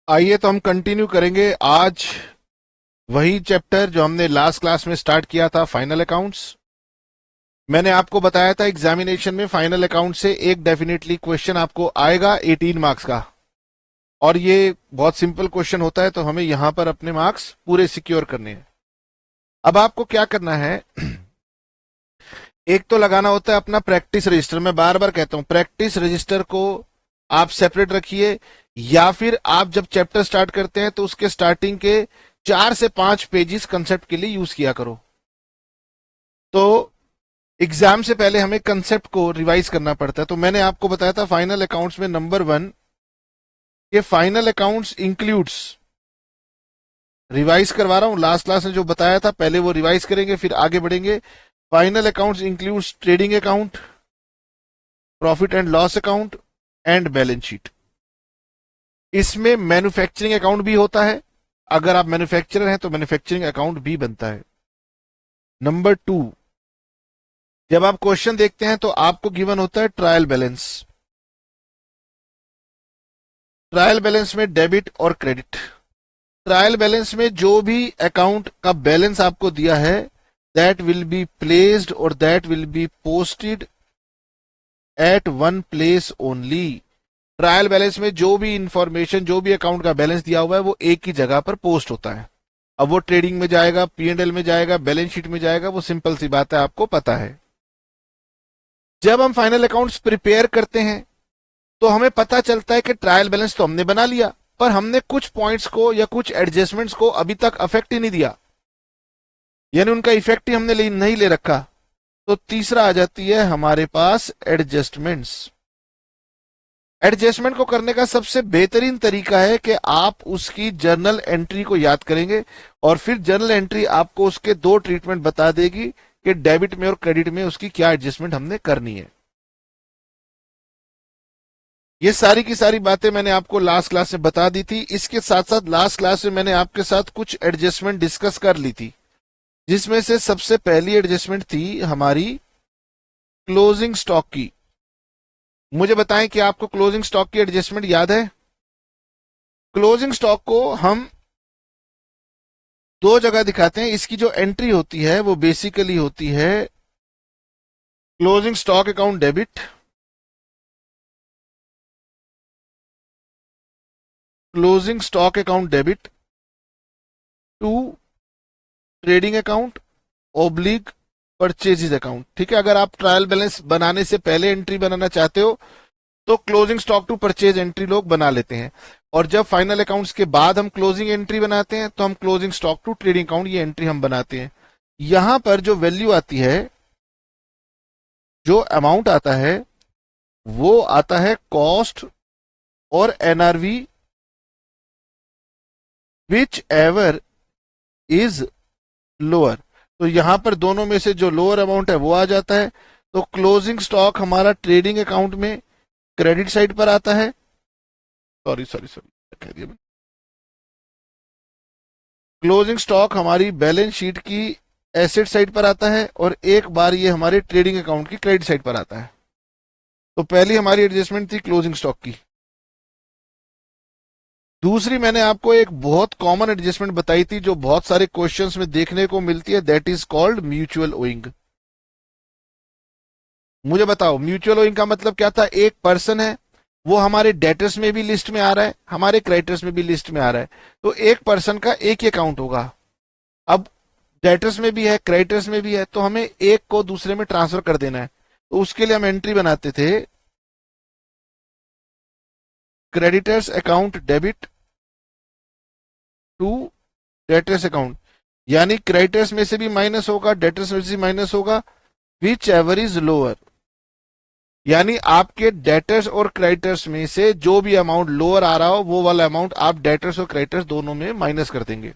आइए तो हम कंटिन्यू करेंगे आज वही चैप्टर जो हमने लास्ट क्लास में स्टार्ट किया था, फाइनल अकाउंट्स। मैंने आपको बताया था एग्जामिनेशन में फाइनल अकाउंट से एक डेफिनेटली क्वेश्चन आपको आएगा 18 मार्क्स का, और ये बहुत सिंपल क्वेश्चन होता है, तो हमें यहां पर अपने मार्क्स पूरे सिक्योर करने हैं। अब आपको क्या करना है, एक तो लगाना होता है अपना प्रैक्टिस रजिस्टर। मैं बार बार कहता हूं प्रैक्टिस रजिस्टर को आप सेपरेट रखिए, या फिर आप जब चैप्टर स्टार्ट करते हैं तो उसके स्टार्टिंग के 4 से 5 पेजेस कंसेप्ट के लिए यूज किया करो। तो एग्जाम से पहले हमें कंसेप्ट को रिवाइज करना पड़ता है। तो मैंने आपको बताया था फाइनल अकाउंट्स में नंबर 1 के फाइनल अकाउंट्स इंक्लूड्स, रिवाइज करवा रहा हूं, लास्ट क्लास में जो बताया था पहले वो रिवाइज करेंगे फिर आगे बढ़ेंगे। Final accounts includes trading account, profit and loss account and balance sheet. इसमें मैन्युफैक्चरिंग अकाउंट भी होता है, अगर आप मैन्युफैक्चरर हैं तो मैन्युफैक्चरिंग अकाउंट भी बनता है। नंबर 2, जब आप क्वेश्चन देखते हैं तो आपको गिवन होता है ट्रायल बैलेंस। ट्रायल बैलेंस में डेबिट और क्रेडिट। ट्रायल बैलेंस में जो भी अकाउंट का बैलेंस आपको दिया है दैट विल बी प्लेस्ड और that will be posted at one place only. Trial balance में जो भी इंफॉर्मेशन, जो भी अकाउंट का बैलेंस दिया हुआ है वो एक ही जगह पर पोस्ट होता है। अब वो ट्रेडिंग में जाएगा, P&L में जाएगा, बैलेंस शीट में जाएगा, वो सिंपल सी बात है, आपको पता है। जब हम फाइनल अकाउंट्स प्रिपेयर करते हैं तो हमें पता चलता है कि ट्रायल बैलेंस तो हमने बना लिया, पर हमने कुछ पॉइंट्स को या कुछ एडजस्टमेंट्स को अभी तक अफेक्ट ही नहीं दिया, यानी उनका इफेक्ट ही हमने नहीं ले रखा। तो तीसरा आ जाती है हमारे पास एडजस्टमेंट्स। एडजस्टमेंट को करने का सबसे बेहतरीन तरीका है कि आप उसकी जर्नल एंट्री को याद करेंगे, और फिर जर्नल एंट्री आपको उसके 2 ट्रीटमेंट बता देगी कि डेबिट में और क्रेडिट में उसकी क्या एडजस्टमेंट हमने करनी है। ये सारी की सारी बातें मैंने आपको लास्ट क्लास में बता दी थी। इसके साथ साथ लास्ट क्लास में मैंने आपके साथ कुछ एडजस्टमेंट डिस्कस कर ली थी, जिसमें से सबसे पहली एडजस्टमेंट थी हमारी क्लोजिंग स्टॉक की। मुझे बताएं कि आपको क्लोजिंग स्टॉक की एडजस्टमेंट याद है? क्लोजिंग स्टॉक को हम 2 जगह दिखाते हैं। इसकी जो एंट्री होती है वो बेसिकली होती है closing stock account debit, closing stock account debit to trading account oblique purchases account. ठीक है, अगर आप ट्रायल बैलेंस बनाने से पहले एंट्री बनाना चाहते हो तो closing stock to purchase entry लोग बना लेते हैं, और जब फाइनल अकाउंट्स के बाद हम क्लोजिंग एंट्री बनाते हैं तो हम closing stock to trading account ये एंट्री हम बनाते हैं। यहां पर जो वैल्यू आती है, जो अमाउंट आता है, वो आता है कॉस्ट और NRV which ever is lower. तो यहां पर दोनों में से जो लोअर अमाउंट है वो आ जाता है। तो क्लोजिंग स्टॉक हमारा ट्रेडिंग अकाउंट में क्रेडिट साइड पर आता है, सॉरी सॉरी सॉरी कह दिया, क्लोजिंग स्टॉक हमारी बैलेंस शीट की एसेट साइड पर आता है, और एक बार ये हमारे ट्रेडिंग अकाउंट की क्रेडिट साइड पर आता है। तो पहली हमारी एडजस्टमेंट थी क्लोजिंग स्टॉक की। दूसरी मैंने आपको एक बहुत कॉमन एडजस्टमेंट बताई थी जो बहुत सारे क्वेश्चंस में देखने को मिलती है, that is called mutual owing. मुझे बताओ म्यूचुअल ओइंग का मतलब क्या था? एक पर्सन है, वो हमारे डेटर्स में भी लिस्ट में आ रहा है, हमारे क्रेडिटर्स में भी लिस्ट में आ रहा है, तो एक पर्सन का एक ही अकाउंट होगा। अब डेटर्स में भी है, क्रेडिटर्स में भी है, तो हमें एक को दूसरे में ट्रांसफर कर देना है। तो उसके लिए हम एंट्री बनाते थे creditors account debit to debtors account, यानी क्रेडिटर्स में से भी माइनस होगा, डेटर्स में से माइनस होगा, विच एवर इज लोअर। यानी आपके डेटर्स और क्रेडिटर्स में से जो भी अमाउंट लोअर आ रहा हो वो वाला अमाउंट आप डेटर्स और क्रेडिटर्स दोनों में माइनस कर देंगे।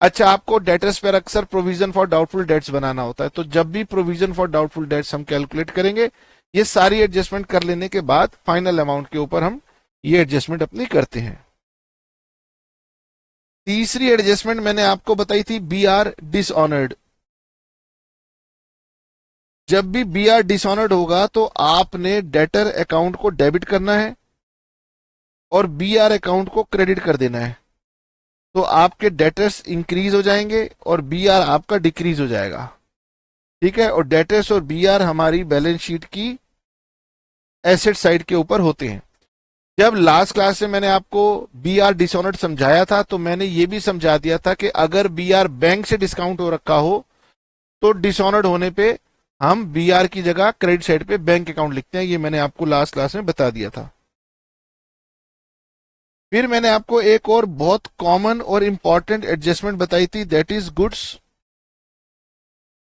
अच्छा, आपको डेटर्स पर अक्सर प्रोविजन फॉर डाउटफुल डेट्स बनाना होता है, तो जब भी प्रोविजन फॉर डाउटफुल डेट्स हम कैलकुलेट करेंगे, ये सारी एडजस्टमेंट कर लेने के बाद फाइनल अमाउंट के ऊपर हम ये एडजस्टमेंट अपनी करते हैं। तीसरी एडजस्टमेंट मैंने आपको बताई थी बी आर डिसऑनर्ड। जब भी बी आर डिसऑनर्ड होगा तो आपने डेटर अकाउंट को डेबिट करना है, और बीआर अकाउंट को क्रेडिट कर देना है, तो आपके डेटर्स इंक्रीज हो जाएंगे और बीआर आपका डिक्रीज हो जाएगा। ठीक है, और डेटर्स और बीआर हमारी बैलेंस शीट की एसेट साइड के ऊपर होते हैं। जब लास्ट क्लास में मैंने आपको बीआर डिसऑनर्ड समझाया था तो मैंने ये भी समझा दिया था कि अगर बीआर बैंक से डिस्काउंट हो रखा हो तो डिसऑनर्ड होने पे हम बीआर की जगह क्रेडिट साइड पे बैंक अकाउंट लिखते हैं। ये मैंने आपको लास्ट क्लास में बता दिया था। फिर मैंने आपको एक और बहुत कॉमन और इंपॉर्टेंट एडजस्टमेंट बताई थी, that is goods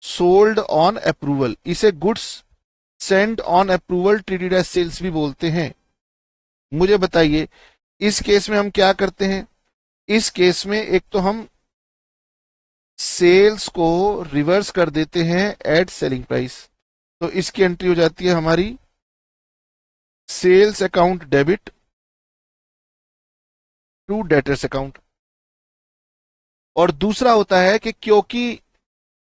sold on approval. इसे goods send on approval treated as sales भी बोलते हैं। मुझे बताइए इस केस में हम क्या करते हैं। इस केस में एक तो हम सेल्स को रिवर्स कर देते हैं एट सेलिंग प्राइस, तो इसकी एंट्री हो जाती है हमारी sales account debit to debtors account. और दूसरा होता है कि क्योंकि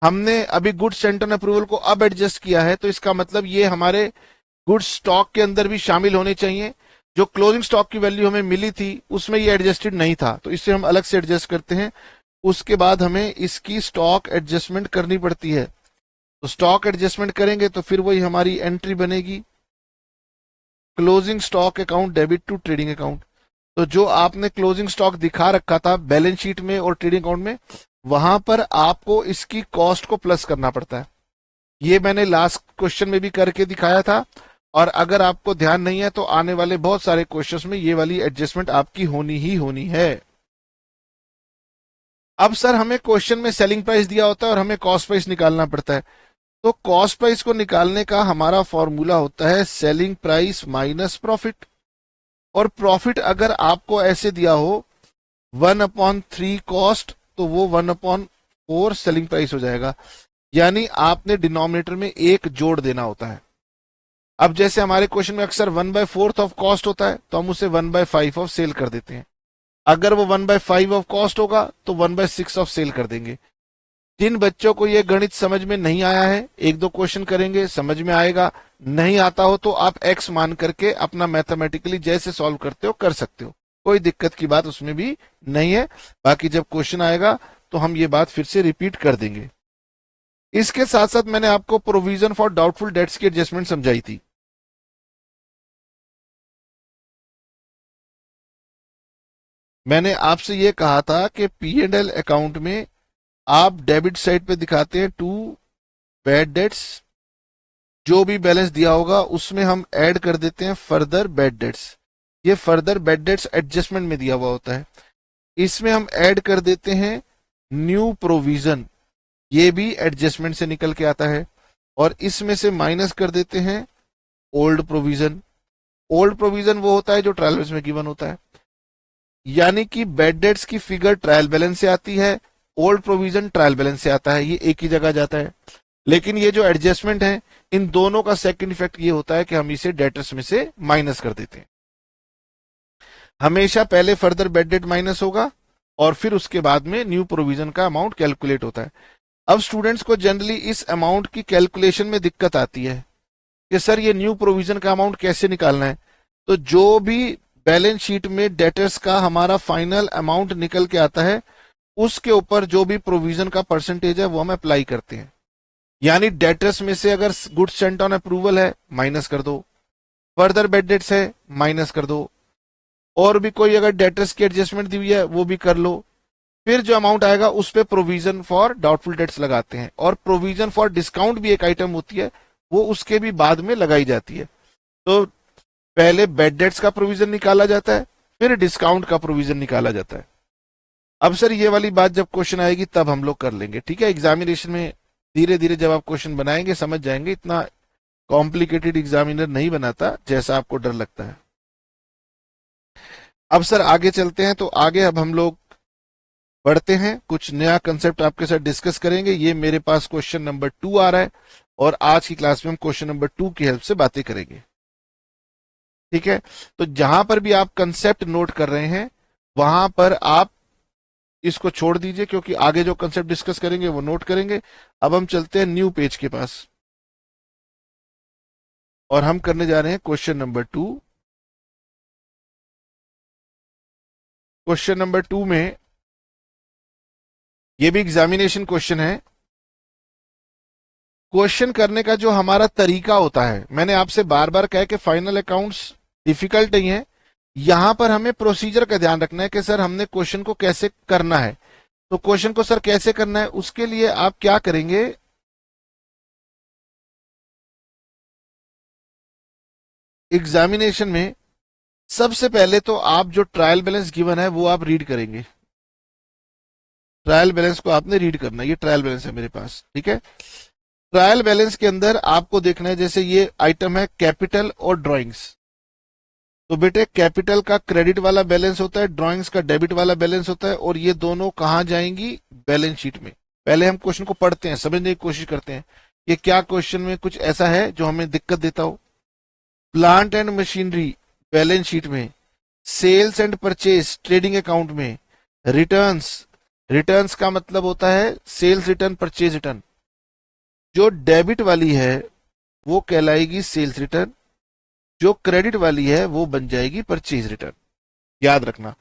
हमने अभी गुड्स सेंट ऑन अप्रूवल को अब एडजस्ट किया है, तो इसका मतलब ये हमारे गुड्स स्टॉक के अंदर भी शामिल होने चाहिए। जो क्लोजिंग स्टॉक की वैल्यू हमें मिली थी उसमें ये एडजस्टेड नहीं था, तो इससे हम अलग से एडजस्ट करते हैं। उसके बाद हमें इसकी स्टॉक एडजस्टमेंट करनी पड़ती है, तो स्टॉक एडजस्टमेंट करेंगे तो फिर वही हमारी एंट्री बनेगी closing stock account debit to trading account. तो जो आपने क्लोजिंग स्टॉक दिखा रखा था बैलेंस शीट में और ट्रेडिंग अकाउंट में, वहां पर आपको इसकी कॉस्ट को प्लस करना पड़ता है। ये मैंने लास्ट क्वेश्चन में भी करके दिखाया था, और अगर आपको ध्यान नहीं है तो आने वाले बहुत सारे क्वेश्चंस में ये वाली एडजस्टमेंट आपकी होनी ही होनी है। अब सर हमें क्वेश्चन में सेलिंग प्राइस दिया होता है और हमें कॉस्ट प्राइस निकालना पड़ता है, तो कॉस्ट प्राइस को निकालने का हमारा फॉर्मूला होता है सेलिंग प्राइस माइनस प्रॉफिट। और प्रॉफिट अगर आपको ऐसे दिया हो 1/3 कॉस्ट, तो वो 1/4 सेलिंग प्राइस हो जाएगा, यानी आपने डिनोमिनेटर में एक जोड़ देना होता है। अब जैसे हमारे क्वेश्चन में अक्सर 1/4 ऑफ कॉस्ट होता है, तो हम उसे 1/5 ऑफ सेल कर देते हैं। अगर वो 1/5 ऑफ कॉस्ट होगा तो 1/6 ऑफ सेल कर देंगे। जिन बच्चों को ये गणित समझ में नहीं आया है, एक दो क्वेश्चन करेंगे समझ में आएगा, नहीं आता हो तो आप एक्स मान करके अपना मैथमेटिकली जैसे सॉल्व करते हो कर सकते हो, कोई दिक्कत की बात उसमें भी नहीं है। बाकी जब क्वेश्चन आएगा तो हम ये बात फिर से रिपीट कर देंगे। इसके साथ साथ मैंने आपको प्रोविजन फॉर डाउटफुल डेट्स की एडजस्टमेंट समझाई थी। मैंने आपसे ये कहा था कि P&L अकाउंट में आप डेबिट साइड पे दिखाते हैं टू बैड डेट्स, जो भी बैलेंस दिया होगा उसमें हम ऐड कर देते हैं फर्दर बैड डेट्स। ये फर्दर बैड डेट्स एडजस्टमेंट में दिया हुआ होता है, इसमें हम ऐड कर देते हैं न्यू प्रोविजन, ये भी एडजस्टमेंट से निकल के आता है। और इसमें से माइनस कर देते हैं ओल्ड प्रोविजन। ओल्ड प्रोविजन वो होता है जो ट्रायल बैलेंस में गिवन होता है, यानी कि बैड डेट्स की फिगर ट्रायल बैलेंस से आती है, ओल्ड प्रोविजन ट्रायल बैलेंस से आता है, ये एक ही जगह जाता है। लेकिन ये जो एडजस्टमेंट है इन दोनों का सेकंड इफेक्ट ये होता है कि हम इसे डेटर्स में से माइनस कर देते हैं। हमेशा पहले फर्दर बैड डेट माइनस होगा और फिर उसके बाद में न्यू प्रोविजन का अमाउंट कैलकुलेट होता है। अब स्टूडेंट्स को जनरली इस अमाउंट की कैलकुलेशन में दिक्कत आती है कि सर ये न्यू प्रोविजन का अमाउंट कैसे निकालना है। तो जो भी बैलेंस शीट में डेटर्स का हमारा फाइनल अमाउंट निकल के आता है उसके ऊपर जो भी प्रोविजन का परसेंटेज है वो हम अप्लाई करते हैं। यानी डेटर्स में से अगर गुड्स सेंट ऑन अप्रूवल है माइनस कर दो, फर्दर बैड डेट्स है माइनस कर दो, और भी कोई अगर डेटर्स की एडजस्टमेंट दी हुई है वो भी कर लो। फिर जो अमाउंट आएगा उस पर प्रोविजन फॉर डाउटफुल डेट्स लगाते हैं, और प्रोविजन फॉर डिस्काउंट भी एक आइटम होती है, वो उसके भी बाद में लगाई जाती है। तो पहले बैड डेट्स का प्रोविजन निकाला जाता है, फिर डिस्काउंट का प्रोविजन निकाला जाता है। अब सर ये वाली बात जब क्वेश्चन आएगी तब हम लोग कर लेंगे, ठीक है। एग्जामिनेशन में धीरे धीरे जब आप क्वेश्चन बनाएंगे समझ जाएंगे, इतना कॉम्प्लिकेटेड एग्जामिनर नहीं बनाता जैसा आपको डर लगता है। अब सर आगे चलते हैं, तो आगे अब हम लोग बढ़ते हैं, कुछ नया कंसेप्ट आपके साथ डिस्कस करेंगे। ये मेरे पास क्वेश्चन नंबर 2 आ रहा है और आज की क्लास में हम क्वेश्चन नंबर 2 की हेल्प से बातें करेंगे, ठीक है। तो जहां पर भी आप कंसेप्ट नोट कर रहे हैं वहां पर आप इसको छोड़ दीजिए, क्योंकि आगे जो कंसेप्ट डिस्कस करेंगे वो नोट करेंगे। अब हम चलते हैं न्यू पेज के पास और हम करने जा रहे हैं क्वेश्चन नंबर 2। क्वेश्चन नंबर 2 में, ये भी एग्जामिनेशन क्वेश्चन है। क्वेश्चन करने का जो हमारा तरीका होता है, मैंने आपसे बार बार कहा कि फाइनल अकाउंट्स डिफिकल्ट नहीं है, यहां पर हमें प्रोसीजर का ध्यान रखना है कि सर हमने क्वेश्चन को कैसे करना है। तो क्वेश्चन को सर कैसे करना है, उसके लिए आप क्या करेंगे, एग्जामिनेशन में सबसे पहले तो आप जो ट्रायल बैलेंस गिवन है वो आप रीड करेंगे। ट्रायल बैलेंस को आपने रीड करना है, ये ट्रायल बैलेंस है मेरे पास, ठीक है। ट्रायल बैलेंस के अंदर आपको देखना है, जैसे ये आइटम है कैपिटल और ड्राइंग्स, तो बेटे कैपिटल का क्रेडिट वाला बैलेंस होता है, ड्राइंग्स का डेबिट वाला बैलेंस होता है, और ये दोनों कहां जाएंगी, बैलेंस शीट में। पहले हम क्वेश्चन को पढ़ते हैं, समझने की कोशिश करते हैं कि क्या क्वेश्चन में कुछ ऐसा है जो हमें दिक्कत देता हो। Plant and machinery balance sheet में, sales and purchase trading account में, रिटर्न्स, रिटर्न्स का मतलब होता है सेल्स रिटर्न, परचेज रिटर्न। जो डेबिट वाली है वो कहलाएगी सेल्स रिटर्न, जो क्रेडिट वाली है वो बन जाएगी परचेज रिटर्न। याद रखना,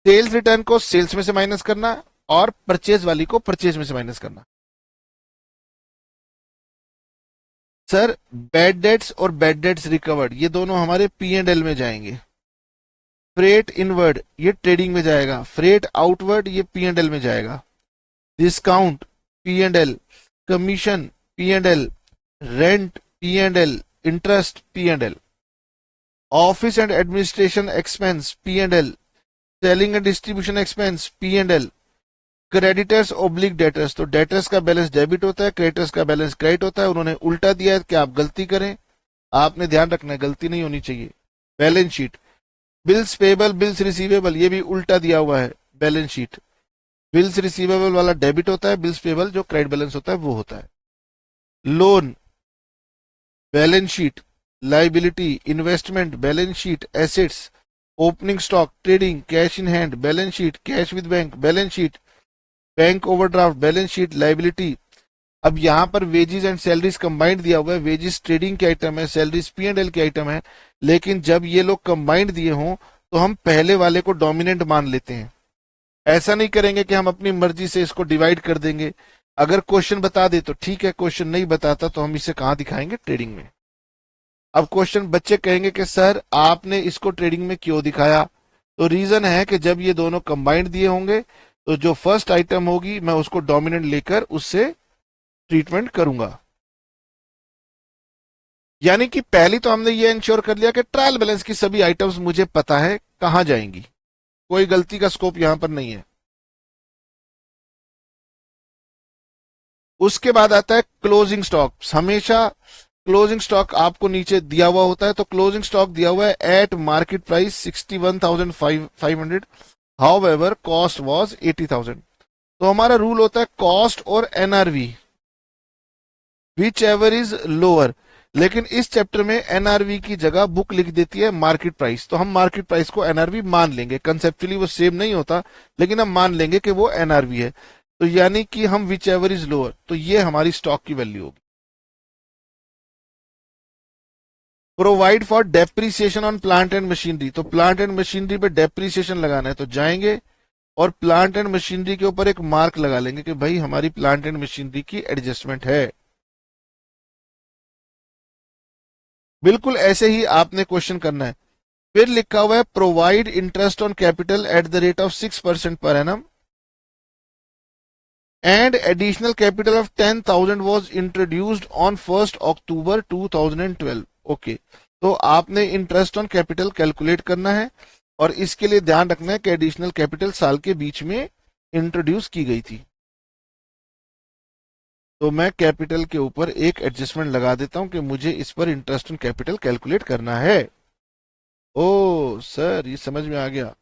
सेल्स रिटर्न को सेल्स में से माइनस करना और परचेज वाली को परचेज में से माइनस करना। सर बैड डेट्स और बैड डेट्स रिकवर्ड ये दोनों हमारे P&L में जाएंगे। फ्रेट इनवर्ड ये ट्रेडिंग में जाएगा, फ्रेट आउटवर्ड ये P&L में जाएगा। Discount P&L, commission P&L, rent P&L, interest P&L, office and administration expense P&L, selling and distribution expense P&L, creditors oblique debtors, तो डेटर्स का बैलेंस डेबिट होता है, क्रेडिटर्स का बैलेंस क्रेडिट होता है। उन्होंने उल्टा दिया है कि आप गलती करें, आपने ध्यान रखना है, गलती नहीं होनी चाहिए। Balance sheet, bills payable, bills receivable, ये भी उल्टा दिया हुआ है बैलेंस शीट। बिल्स रिसीवेबल वाला डेबिट होता है, बिल्स पेबल जो क्रेडिट बैलेंस होता है वो होता है। Loan balance sheet, liability, investment balance sheet, assets, opening stock, trading, cash in hand balance sheet, cash with bank balance sheet, bank overdraft balance sheet, liability. अब यहां पर वेजेस एंड सैलरीज कंबाइंड दिया हुआ है, वेजेस ट्रेडिंग के item है, salaries P&L के item है, लेकिन जब ये लोग कंबाइंड दिए हों तो हम पहले वाले को डोमिनेंट मान लेते हैं। ऐसा नहीं करेंगे कि हम अपनी मर्जी से इसको डिवाइड कर देंगे। अगर क्वेश्चन बता दे तो ठीक है, क्वेश्चन नहीं बताता तो हम इसे कहां दिखाएंगे, ट्रेडिंग में। अब क्वेश्चन बच्चे कहेंगे कि सर आपने इसको ट्रेडिंग में क्यों दिखाया, तो रीजन है कि जब ये दोनों कंबाइंड दिए होंगे तो जो फर्स्ट आइटम होगी मैं उसको डोमिनेंट लेकर उससे ट्रीटमेंट करूंगा। यानी कि पहली तो हमने ये इंश्योर कर लिया कि ट्रायल बैलेंस की सभी आइटम्स मुझे पता है कहां जाएंगी, कोई गलती का स्कोप यहां पर नहीं है। उसके बाद आता है क्लोजिंग स्टॉक। हमेशा क्लोजिंग स्टॉक आपको नीचे दिया हुआ होता है, तो क्लोजिंग स्टॉक दिया हुआ है eight market price 61,500, however cost was 80,000। तो हमारा रूल होता है कॉस्ट और NRV which ever is lower, लेकिन इस चैप्टर में NRV की जगह बुक लिख देती है मार्केट प्राइस, तो हम मार्केट प्राइस को NRV मान लेंगे। कंसेप्चुअली वो सेम नहीं होता, लेकिन हम मान लेंगे कि वो NRV है। तो यानी कि हम विच एवर इज लोअर, तो ये हमारी स्टॉक की वैल्यू होगी। Provide for depreciation on plant and machinery, तो प्लांट एंड मशीनरी पे डेप्रीसिएशन लगाना है, तो जाएंगे और प्लांट एंड मशीनरी के ऊपर एक मार्क लगा लेंगे कि भाई हमारी प्लांट एंड मशीनरी की एडजस्टमेंट है। बिल्कुल ऐसे ही आपने क्वेश्चन करना है। फिर लिखा हुआ है provide interest on capital at the rate of 6% per annum and additional capital of 10,000 was introduced on 1 October 2012। Okay, तो आपने इंटरेस्ट ऑन कैपिटल कैलकुलेट करना है और इसके लिए ध्यान रखना है कि एडिशनल कैपिटल साल के बीच में इंट्रोड्यूस की गई थी। तो मैं कैपिटल के ऊपर एक एडजस्टमेंट लगा देता हूं कि मुझे इस पर इंटरेस्ट ऑन कैपिटल कैलकुलेट करना है। ओ सर ये समझ में आ गया।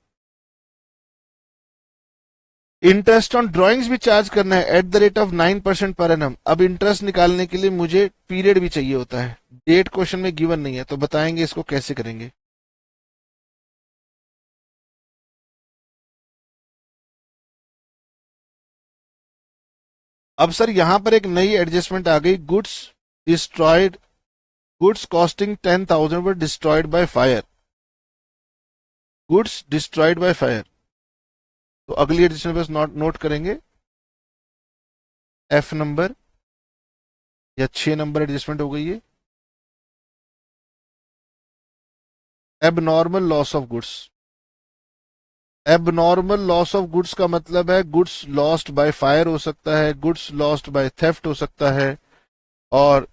इंटरेस्ट ऑन ड्राइंग्स भी चार्ज करना है at the rate of 9% per annum. अब इंटरेस्ट निकालने के लिए मुझे पीरियड भी चाहिए होता है, डेट क्वेश्चन में गिवन नहीं है, तो बताएंगे इसको कैसे करेंगे। अब सर यहां पर एक नई एडजस्टमेंट आ गई, goods destroyed, goods costing 10,000 were destroyed by fire, goods destroyed by fire. तो अगली एडजस्टमेंट बस नोट करेंगे, एफ नंबर या 6 नंबर एडजस्टमेंट हो गई है। Abnormal loss of goods. Abnormal loss of goods का मतलब है गुड्स लॉस्ट बाय फायर हो सकता है, गुड्स लॉस्ट बाय थेफ्ट हो सकता है, और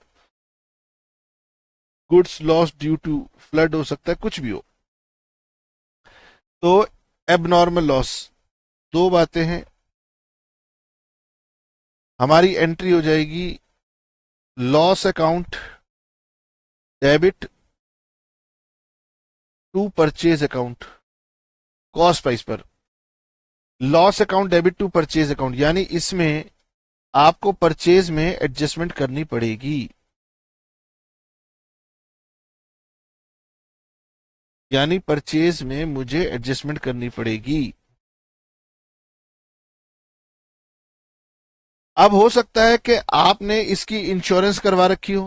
goods lost due to flood हो सकता है, कुछ भी हो। तो एबनॉर्मल लॉस, दो बातें हैं। हमारी एंट्री हो जाएगी loss account debit to purchase account cost price पर। Loss account debit to purchase account यानी इसमें आपको परचेज में एडजस्टमेंट करनी पड़ेगी, यानी परचेज में मुझे एडजस्टमेंट करनी पड़ेगी। अब हो सकता है कि आपने इसकी इंश्योरेंस करवा रखी हो,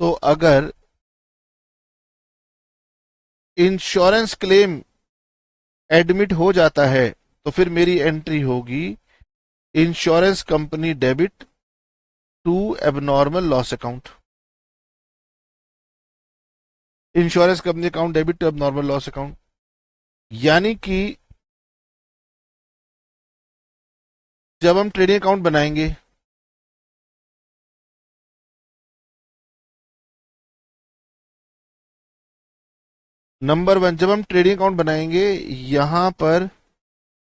तो अगर इंश्योरेंस क्लेम एडमिट हो जाता है तो फिर मेरी एंट्री होगी insurance company debit to abnormal loss account. Insurance company account debit to abnormal loss account, यानी कि जब हम ट्रेडिंग अकाउंट बनाएंगे नंबर वन, जब हम ट्रेडिंग अकाउंट बनाएंगे यहां पर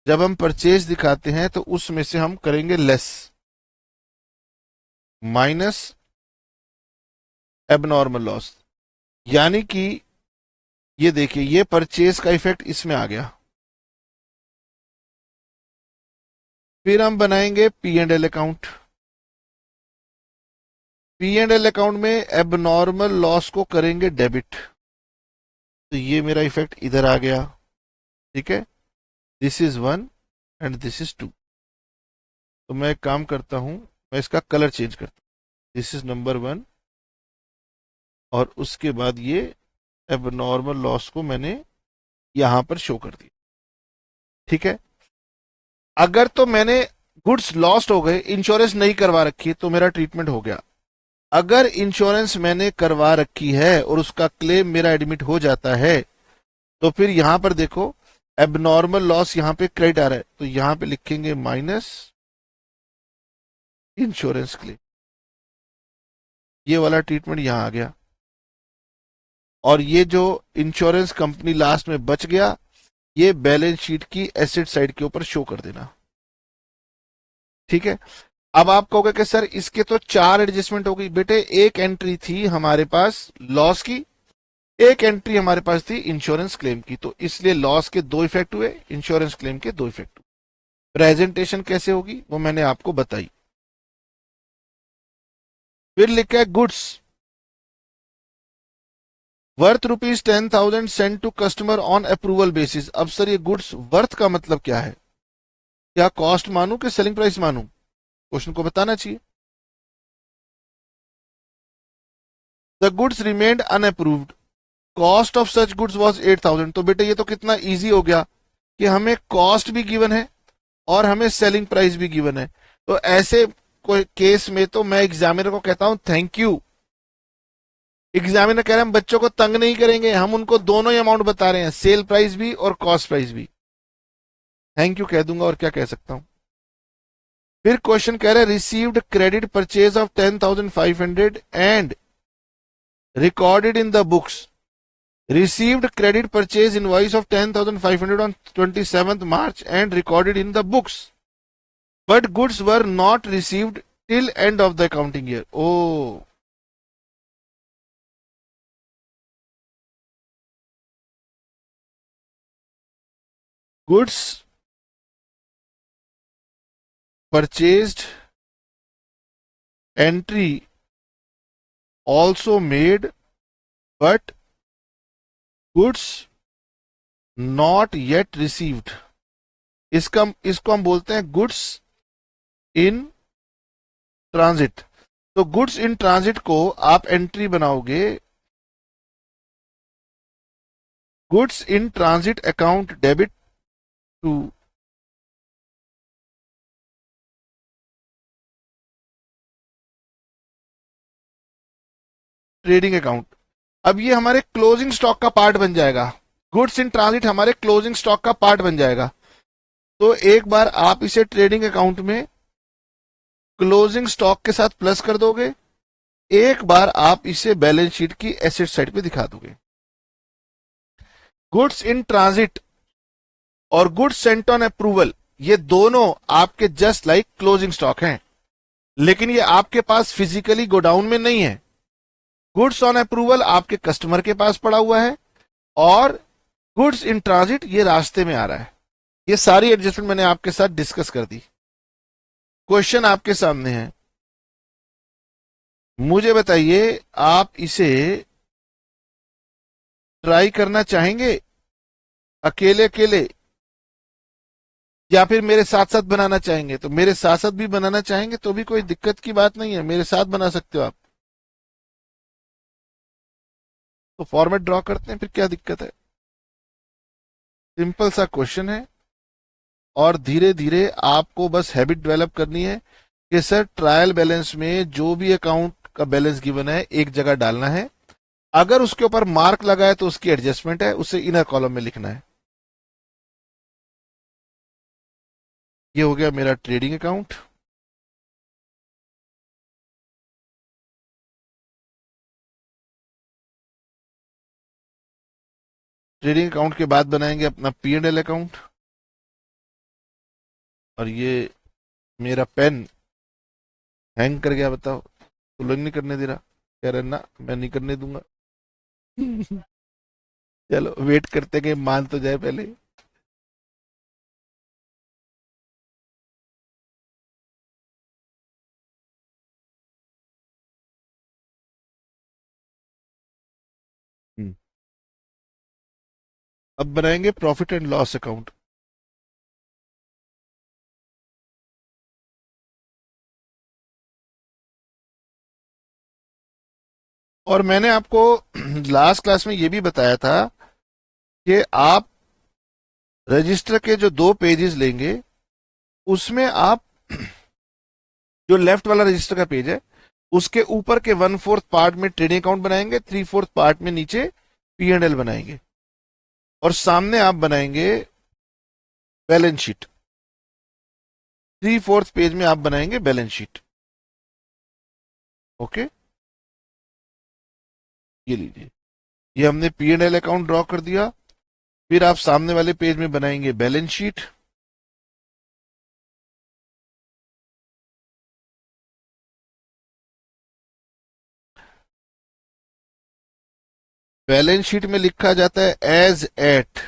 जब हम परचेज दिखाते हैं तो उसमें से हम करेंगे लेस, माइनस एबनॉर्मल लॉस, यानी कि ये देखिए ये परचेज का इफेक्ट इसमें आ गया। फिर हम बनाएंगे P and L account. P and L account में एबनॉर्मल लॉस को करेंगे डेबिट, तो ये मेरा इफेक्ट इधर आ गया। ठीक है, this is one and this is two. तो मैं एक काम करता हूं, मैं इसका कलर चेंज करता हूं, दिस इज नंबर वन, और उसके बाद ये एबनॉर्मल लॉस को मैंने यहां पर शो कर दिया। ठीक है, अगर तो मैंने गुड्स लॉस्ट हो गए, इंश्योरेंस नहीं करवा रखी, तो मेरा ट्रीटमेंट हो गया। अगर इंश्योरेंस मैंने करवा रखी है और उसका क्लेम मेरा एडमिट हो जाता है, तो फिर यहां पर देखो एबनॉर्मल लॉस यहां पे क्रेडिट आ रहा है, तो यहां पे लिखेंगे माइनस इंश्योरेंस क्लेम। ये वाला ट्रीटमेंट यहां आ गया, और ये जो इंश्योरेंस कंपनी लास्ट में बच गया, ये बैलेंस शीट की एसेट साइड के ऊपर शो कर देना। ठीक है, अब आप कहोगे कि सर इसके तो 4 एडजस्टमेंट हो गई। बेटे एक एंट्री थी हमारे पास लॉस की, एक एंट्री हमारे पास थी इंश्योरेंस क्लेम की, तो इसलिए लॉस के 2 इफेक्ट हुए, इंश्योरेंस क्लेम के 2 इफेक्ट हुए। प्रेजेंटेशन कैसे होगी वो मैंने आपको बताई। फिर लिखा है goods worth ₹10,000 send to customer on approval basis. अब सर ये गुड्स वर्थ का मतलब क्या है? क्या कॉस्ट मानू कि सेलिंग प्राइस मानू? क्वेश्चन को बताना चाहिए। The goods remained unapproved, cost of such goods was 8,000। तो बेटे ये तो कितना इजी हो गया कि हमें कॉस्ट भी गिवन है और हमें सेलिंग प्राइस भी गिवन है। तो ऐसे कोई केस में तो मैं एग्जामिनर को कहता हूं थैंक यू। एग्जामिनर कह रहे हैं हम बच्चों को तंग नहीं करेंगे, हम उनको दोनों ही अमाउंट बता रहे हैं, सेल प्राइस भी और कॉस्ट प्राइस भी। थैंक यू कह दूंगा, और क्या कह सकता हूं। फिर क्वेश्चन कह रहे हैं received credit purchase of 10,500 and recorded in the books. Received credit purchase invoice of 10,500 on 27th March and recorded in the books. But goods were not received till end of the accounting year. Oh. Goods purchased entry also made, but goods not yet received. इसको हम बोलते हैं goods in transit. तो goods in transit को आप entry बनाओगे goods in transit account debit to trading account. अब ये हमारे क्लोजिंग स्टॉक का पार्ट बन जाएगा। गुड्स इन ट्रांजिट हमारे क्लोजिंग स्टॉक का पार्ट बन जाएगा। तो एक बार आप इसे ट्रेडिंग अकाउंट में क्लोजिंग स्टॉक के साथ प्लस कर दोगे, एक बार आप इसे बैलेंस शीट की एसेट साइड पे दिखा दोगे। गुड्स इन ट्रांजिट और गुड्स सेंट ऑन अप्रूवल ये दोनों आपके जस्ट लाइक क्लोजिंग स्टॉक हैं, लेकिन ये आपके पास फिजिकली गोडाउन में नहीं है। गुड्स ऑन अप्रूवल आपके कस्टमर के पास पड़ा हुआ है और गुड्स इन ट्रांजिट ये रास्ते में आ रहा है। ये सारी एडजस्टमेंट मैंने आपके साथ डिस्कस कर दी। क्वेश्चन आपके सामने है, मुझे बताइए आप इसे ट्राई करना चाहेंगे अकेले अकेले या फिर मेरे साथ साथ बनाना चाहेंगे? तो मेरे साथ साथ भी बनाना चाहेंगे तो भी कोई दिक्कत की बात नहीं है, मेरे साथ बना सकते हो आप। तो फॉर्मेट ड्रॉ करते हैं, फिर क्या दिक्कत है। सिंपल सा क्वेश्चन है और धीरे धीरे आपको बस हैबिट डेवलप करनी है कि सर ट्रायल बैलेंस में जो भी अकाउंट का बैलेंस गिवन है एक जगह डालना है, अगर उसके ऊपर मार्क लगा है तो उसकी एडजस्टमेंट है, उसे इनर कॉलम में लिखना है। ये हो गया मेरा ट्रेडिंग अकाउंट। ट्रेडिंग अकाउंट के बाद बनाएंगे अपना पी एंड एल अकाउंट। और ये मेरा पेन हैंग कर गया, बताओ तो लोग नहीं करने दे रहा, कह रहे ना मैं नहीं करने दूंगा। चलो वेट करते कि मान तो जाए पहले। अब बनाएंगे प्रॉफिट एंड लॉस अकाउंट। और मैंने आपको लास्ट क्लास में यह भी बताया था कि आप रजिस्टर के जो 2 पेजेस लेंगे उसमें आप जो लेफ्ट वाला रजिस्टर का पेज है उसके ऊपर के 1/4 पार्ट में ट्रेडिंग अकाउंट बनाएंगे, 3/4 पार्ट में नीचे पी एंड एल बनाएंगे और सामने आप बनाएंगे बैलेंस शीट। 3/4 पेज में आप बनाएंगे बैलेंस शीट। ओके, ये लीजिए, ये हमने P and L account draw कर दिया। फिर आप सामने वाले पेज में बनाएंगे बैलेंस शीट। बैलेंस शीट में लिखा जाता है एज एट।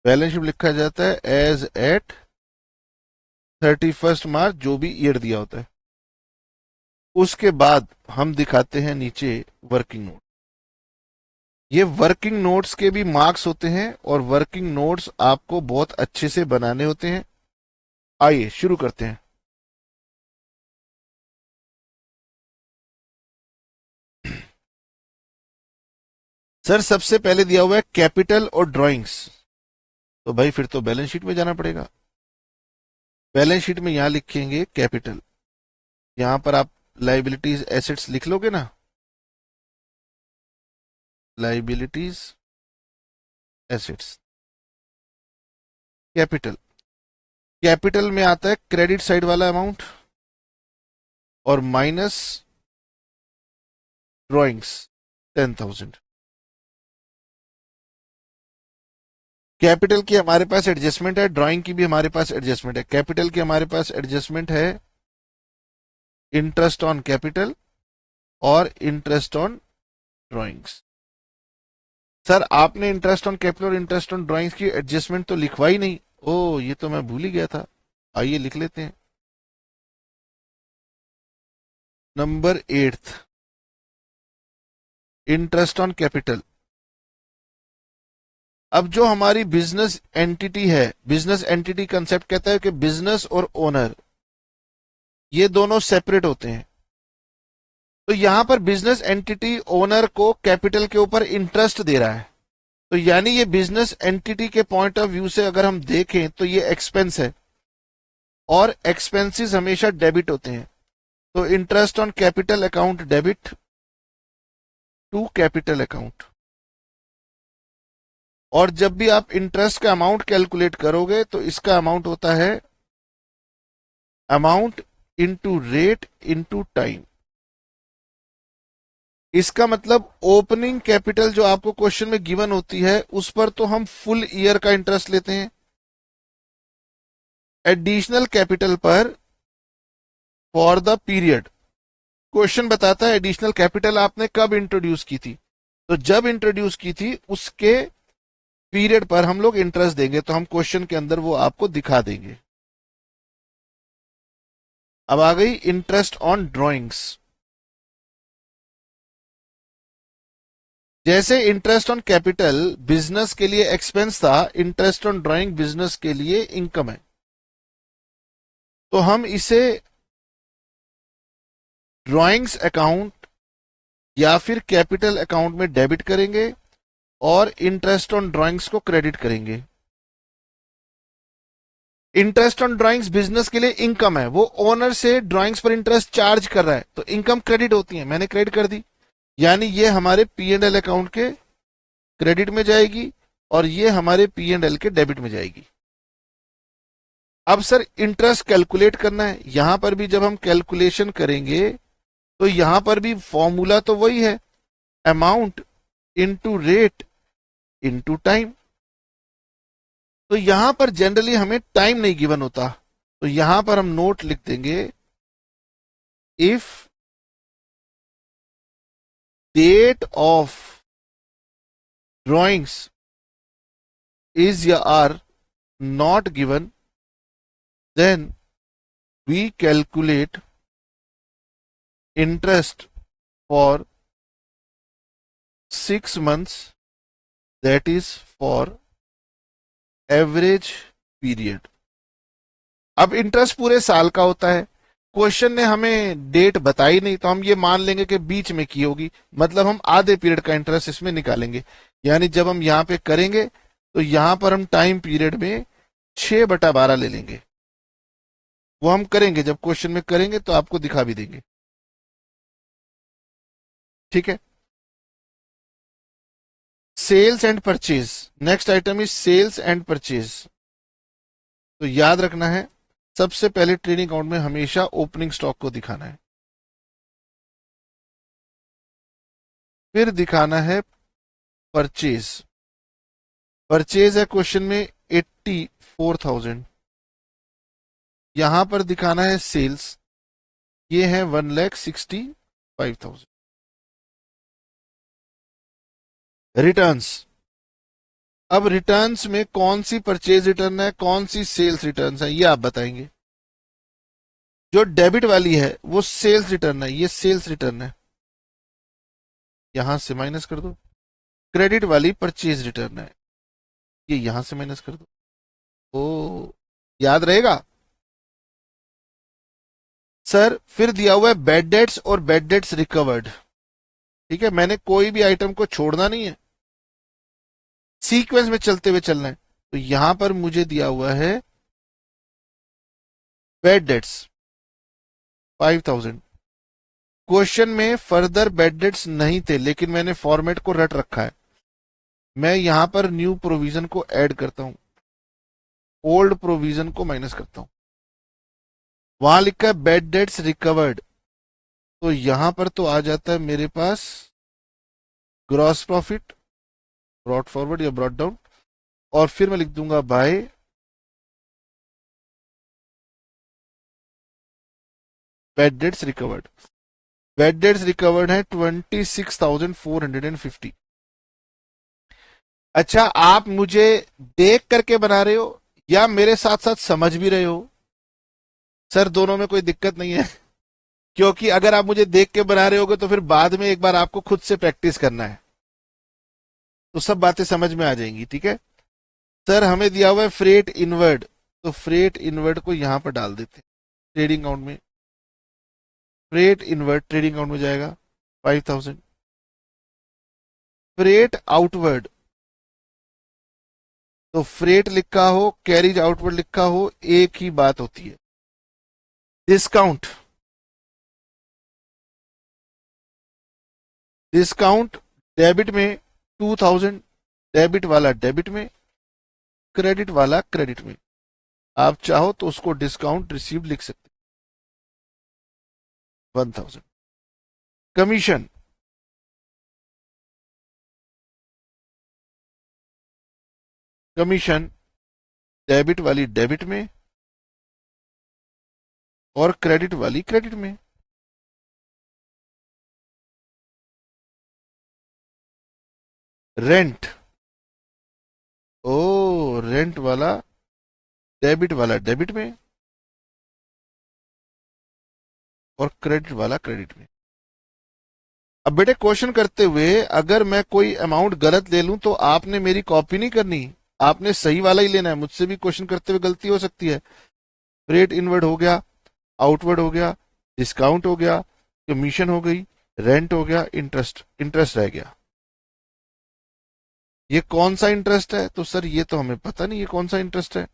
बैलेंस शीट लिखा जाता है एज एट 31 मार्च, जो भी ईयर दिया होता है। उसके बाद हम दिखाते हैं नीचे वर्किंग नोट। ये वर्किंग नोट्स के भी मार्क्स होते हैं और वर्किंग नोट्स आपको बहुत अच्छे से बनाने होते हैं। आइए शुरू करते हैं। सर सबसे पहले दिया हुआ है कैपिटल और ड्राइंग्स, तो भाई फिर तो बैलेंस शीट में जाना पड़ेगा। बैलेंस शीट में यहां लिखेंगे कैपिटल, यहां पर आप लाइबिलिटीज एसेट्स लिख लोगे ना, लाइबिलिटीज एसेट्स कैपिटल। कैपिटल में आता है क्रेडिट साइड वाला अमाउंट और माइनस ड्राइंग्स 10,000। कैपिटल की हमारे पास एडजस्टमेंट है, ड्राइंग की भी हमारे पास एडजस्टमेंट है। कैपिटल की हमारे पास एडजस्टमेंट है इंटरेस्ट ऑन कैपिटल और इंटरेस्ट ऑन ड्राइंग्स। सर आपने इंटरेस्ट ऑन कैपिटल और इंटरेस्ट ऑन ड्राइंग्स की एडजस्टमेंट तो लिखवाई नहीं। ओ ये तो मैं भूल ही गया था, आइए लिख लेते हैं। Number 8, interest on capital. अब जो हमारी बिजनेस एंटिटी है, बिजनेस एंटिटी कंसेप्ट कहता है कि बिजनेस और ओनर ये दोनों सेपरेट होते हैं। तो यहां पर बिजनेस एंटिटी ओनर को कैपिटल के ऊपर इंटरेस्ट दे रहा है, तो यानी ये बिजनेस एंटिटी के पॉइंट ऑफ व्यू से अगर हम देखें तो ये एक्सपेंस है, और एक्सपेंसेस हमेशा डेबिट होते हैं। तो interest on capital account debit to capital account. और जब भी आप इंटरेस्ट का अमाउंट कैलकुलेट करोगे तो इसका अमाउंट होता है amount into rate into time. इसका मतलब ओपनिंग कैपिटल जो आपको क्वेश्चन में गिवन होती है उस पर तो हम फुल ईयर का इंटरेस्ट लेते हैं, एडिशनल कैपिटल पर फॉर द पीरियड। क्वेश्चन बताता है एडिशनल कैपिटल आपने कब इंट्रोड्यूस की थी, तो जब इंट्रोड्यूस की थी उसके पीरियड पर हम लोग इंटरेस्ट देंगे, तो हम क्वेश्चन के अंदर वो आपको दिखा देंगे। अब आ गई इंटरेस्ट ऑन ड्रॉइंग्स। जैसे इंटरेस्ट ऑन कैपिटल बिजनेस के लिए एक्सपेंस था, इंटरेस्ट ऑन ड्राइंग बिजनेस के लिए इनकम है, तो हम इसे ड्राइंग्स अकाउंट या फिर कैपिटल अकाउंट में डेबिट करेंगे और इंटरेस्ट ऑन ड्राइंग्स को क्रेडिट करेंगे। इंटरेस्ट ऑन ड्राइंग्स बिजनेस के लिए इनकम है, वो ओनर से ड्राइंग्स पर इंटरेस्ट चार्ज कर रहा है, तो इनकम क्रेडिट होती है, मैंने क्रेडिट कर दी, यानी ये हमारे पी एंड एल अकाउंट के क्रेडिट में जाएगी और ये हमारे पी एंड एल के डेबिट में जाएगी। अब सर इंटरेस्ट कैलकुलेट करना है, यहां पर भी जब हम कैलकुलेशन करेंगे तो यहां पर भी फॉर्मूला तो वही है, amount into rate into time. तो यहां पर जनरली हमें टाइम नहीं गिवन होता, तो यहां पर हम नोट लिख देंगे, if date of drawings is या are not given, then we calculate interest for 6 months, that is for average period. अब इंटरेस्ट पूरे साल का होता है, क्वेश्चन ने हमें डेट बताई नहीं, तो हम ये मान लेंगे कि बीच में की होगी, मतलब हम आधे पीरियड का इंटरेस्ट इसमें निकालेंगे। यानी जब हम यहां पे करेंगे तो यहां पर हम टाइम पीरियड में 6/12 ले लेंगे, वो हम करेंगे जब क्वेश्चन में करेंगे तो आपको दिखा भी देंगे, ठीक है। Sales and purchase, next item is sales and purchase. तो याद रखना है सबसे पहले ट्रेडिंग अकाउंट में हमेशा ओपनिंग स्टॉक को दिखाना है, फिर दिखाना है परचेज। परचेज है क्वेश्चन में 84,000, यहां पर दिखाना है सेल्स, ये है 1,65,000। रिटर्न्स, अब रिटर्न्स में कौन सी परचेज रिटर्न है कौन सी सेल्स रिटर्न्स है ये आप बताएंगे। जो डेबिट वाली है वो सेल्स रिटर्न है, ये सेल्स रिटर्न है, यहां से माइनस कर दो। क्रेडिट वाली परचेज रिटर्न है, ये यहां से माइनस कर दो। ओ याद रहेगा सर। फिर दिया हुआ है बैड डेट्स और बैड डेट्स रिकवर्ड, ठीक है, मैंने कोई भी आइटम को छोड़ना नहीं है, सीक्वेंस में चलते हुए चलना है। तो यहां पर मुझे दिया हुआ है बैड डेट्स 5,000। क्वेश्चन में फर्दर बैड डेट्स नहीं थे, लेकिन मैंने फॉर्मेट को रट रखा है, मैं यहां पर न्यू प्रोविजन को ऐड करता हूं, ओल्ड प्रोविजन को माइनस करता हूं। वहां लिखा है बैड डेट्स रिकवर्ड, तो यहां पर तो आ जाता है मेरे पास ग्रॉस प्रॉफिट ब्रॉट फॉरवर्ड या ब्रॉट डाउन, और फिर मैं लिख दूंगा by bad debts recovered. Bad debts recovered है 26,450। अच्छा, आप मुझे देख करके बना रहे हो या मेरे साथ साथ समझ भी रहे हो? सर दोनों में कोई दिक्कत नहीं है। क्योंकि अगर आप मुझे देख के बना रहे होगे तो फिर बाद में एक बार आपको खुद से प्रैक्टिस करना है, तो सब बातें समझ में आ जाएंगी। ठीक है सर, हमें दिया हुआ है फ्रेट इनवर्ड, तो फ्रेट इनवर्ड को यहां पर डाल देते हैं ट्रेडिंग अकाउंट में। फ्रेट इनवर्ड ट्रेडिंग अकाउंट में जाएगा 5000। फ्रेट आउटवर्ड, तो फ्रेट लिखा हो कैरिज आउटवर्ड लिखा हो एक ही बात होती है। डिस्काउंट, डिस्काउंट डेबिट में 2000, डेबिट वाला डेबिट में, क्रेडिट वाला क्रेडिट में। आप चाहो तो उसको डिस्काउंट रिसीव लिख सकते 1000। कमीशन, कमीशन डेबिट वाली डेबिट में और क्रेडिट वाली क्रेडिट में। रेंट, ओ रेंट वाला डेबिट वाला डेबिट में और क्रेडिट वाला क्रेडिट में। अब बेटे क्वेश्चन करते हुए अगर मैं कोई अमाउंट गलत ले लूं तो आपने मेरी कॉपी नहीं करनी, आपने सही वाला ही लेना है। मुझसे भी क्वेश्चन करते हुए गलती हो सकती है। रेट इनवर्ड हो गया, आउटवर्ड हो गया, डिस्काउंट हो गया, कमीशन हो गई, रेंट हो गया, इंटरेस्ट, इंटरेस्ट रह गया। ये कौन सा इंटरेस्ट है? तो सर ये तो हमें पता नहीं ये कौन सा इंटरेस्ट है।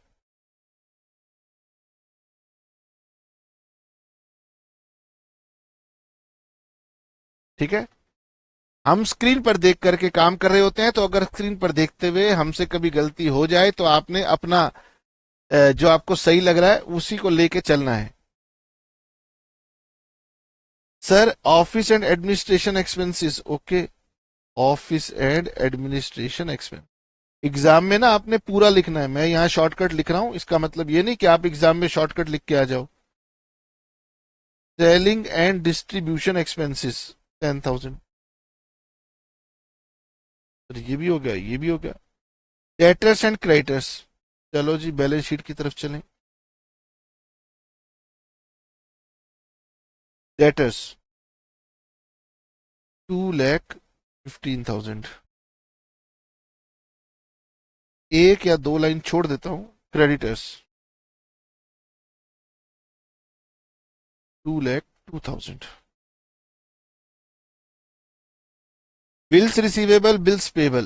ठीक है, हम स्क्रीन पर देख करके काम कर रहे होते हैं, तो अगर स्क्रीन पर देखते हुए हमसे कभी गलती हो जाए तो आपने अपना जो आपको सही लग रहा है उसी को लेके चलना है। Sir office and administration expenses, okay, office and administration expense. Exam में ना आपने पूरा लिखना है, मैं यहां शॉर्टकट लिख रहा हूं, इसका मतलब ये नहीं कि आप एग्जाम में शॉर्टकट लिख के आ जाओ। सेलिंग एंड डिस्ट्रीब्यूशन एक्सपेंसेस 10,000, ये भी हो गया, ये भी हो गया। डेटर्स एंड क्रेडिटर्स, चलो जी बैलेंस शीट की तरफ चलें। डेटर्स 2,15,000, एक या दो लाइन छोड़ देता हूं। Creditors 2,02,000। Bills receivable, bills payable.